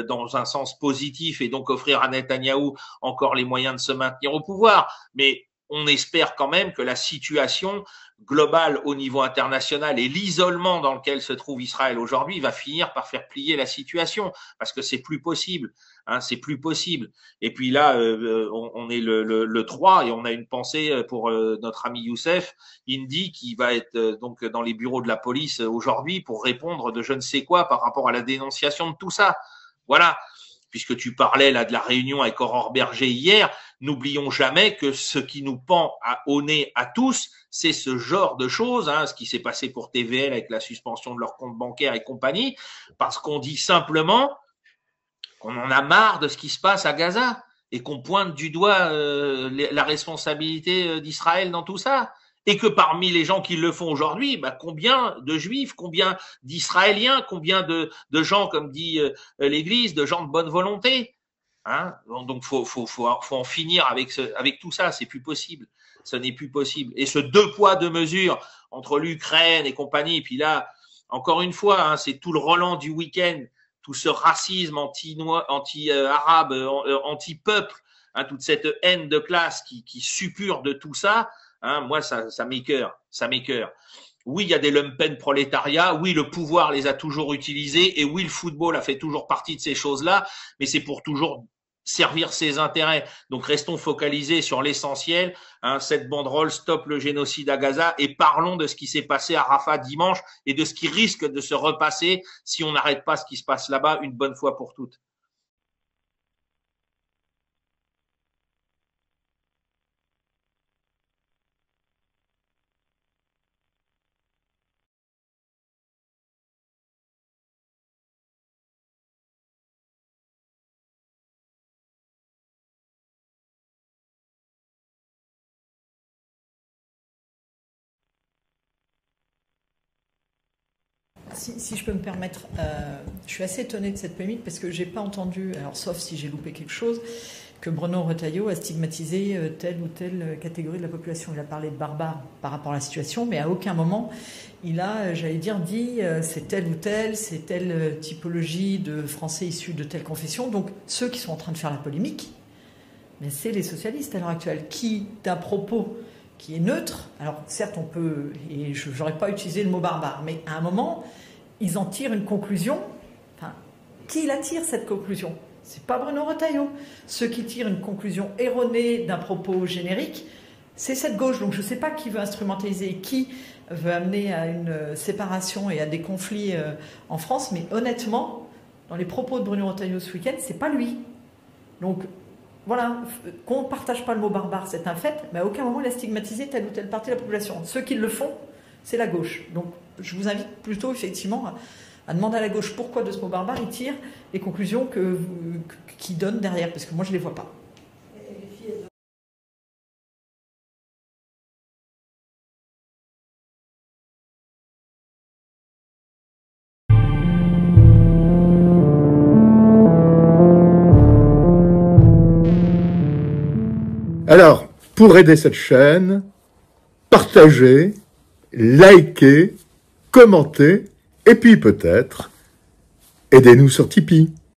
dans un sens positif et donc offrir à Netanyahou encore les moyens de se maintenir au pouvoir. Mais on espère quand même que la situation globale au niveau international et l'isolement dans lequel se trouve Israël aujourd'hui va finir par faire plier la situation parce que c'est plus possible, c'est plus possible. Et puis là, on est le 3 et on a une pensée pour notre ami Youssef Indy qui va être donc dans les bureaux de la police aujourd'hui pour répondre de je ne sais quoi par rapport à la dénonciation de tout ça. Voilà. Puisque tu parlais là de la réunion avec Aurore Berger hier, n'oublions jamais que ce qui nous pend au nez à tous, c'est ce genre de choses, ce qui s'est passé pour TVL avec la suspension de leur compte bancaire et compagnie, parce qu'on dit simplement qu'on en a marre de ce qui se passe à Gaza et qu'on pointe du doigt la responsabilité d'Israël dans tout ça. Et que parmi les gens qui le font aujourd'hui, combien de juifs, combien d'israéliens, combien de gens, comme dit l'Église, de gens de bonne volonté. Hein, donc faut en finir avec tout ça, c'est plus possible. Ce n'est plus possible. Et ce 2 poids 2 mesures entre l'Ukraine et compagnie, et puis là, encore une fois, hein, c'est tout le Roland du week-end, tout ce racisme anti-arabe, anti-peuple, hein, toute cette haine de classe qui suppure de tout ça, hein, moi ça m'écoeure, ça m'écoeure. Oui, il y a des lumpen prolétariats, oui, le pouvoir les a toujours utilisés, et oui, le football a fait toujours partie de ces choses-là, mais c'est pour toujours servir ses intérêts. Donc restons focalisés sur l'essentiel, hein, cette banderole Stop le génocide à Gaza, et parlons de ce qui s'est passé à Rafah dimanche et de ce qui risque de se repasser si on n'arrête pas ce qui se passe là-bas une bonne fois pour toutes. Si je peux me permettre, je suis assez étonnée de cette polémique parce que je n'ai pas entendu, alors sauf si j'ai loupé quelque chose, que Bruno Retailleau a stigmatisé telle ou telle catégorie de la population. Il a parlé de barbares par rapport à la situation, mais à aucun moment il a, j'allais dire, dit c'est telle ou telle, c'est telle typologie de Français issus de telle confession. Donc ceux qui sont en train de faire la polémique, mais c'est les socialistes à l'heure actuelle qui, d'un propos qui est neutre, alors certes on peut, et je n'aurais pas utilisé le mot barbare, mais à un moment, ils en tirent une conclusion. Enfin, qui la tire cette conclusion? C'est pas Bruno Retailleau. Ceux qui tirent une conclusion erronée d'un propos générique, c'est cette gauche. Donc je ne sais pas qui veut instrumentaliser, qui veut amener à une séparation et à des conflits en France, mais honnêtement, dans les propos de Bruno Retailleau ce week-end, c'est pas lui. Donc voilà, qu'on ne partage pas le mot barbare, c'est un fait, mais à aucun moment il a stigmatisé telle ou telle partie de la population. Ceux qui le font, c'est la gauche. Donc je vous invite plutôt effectivement à demander à la gauche pourquoi de ce mot barbare il tire les conclusions qu'il donne derrière, parce que moi je ne les vois pas. Alors, pour aider cette chaîne, partagez, likez, commentez, et puis peut-être, aidez-nous sur Tipeee.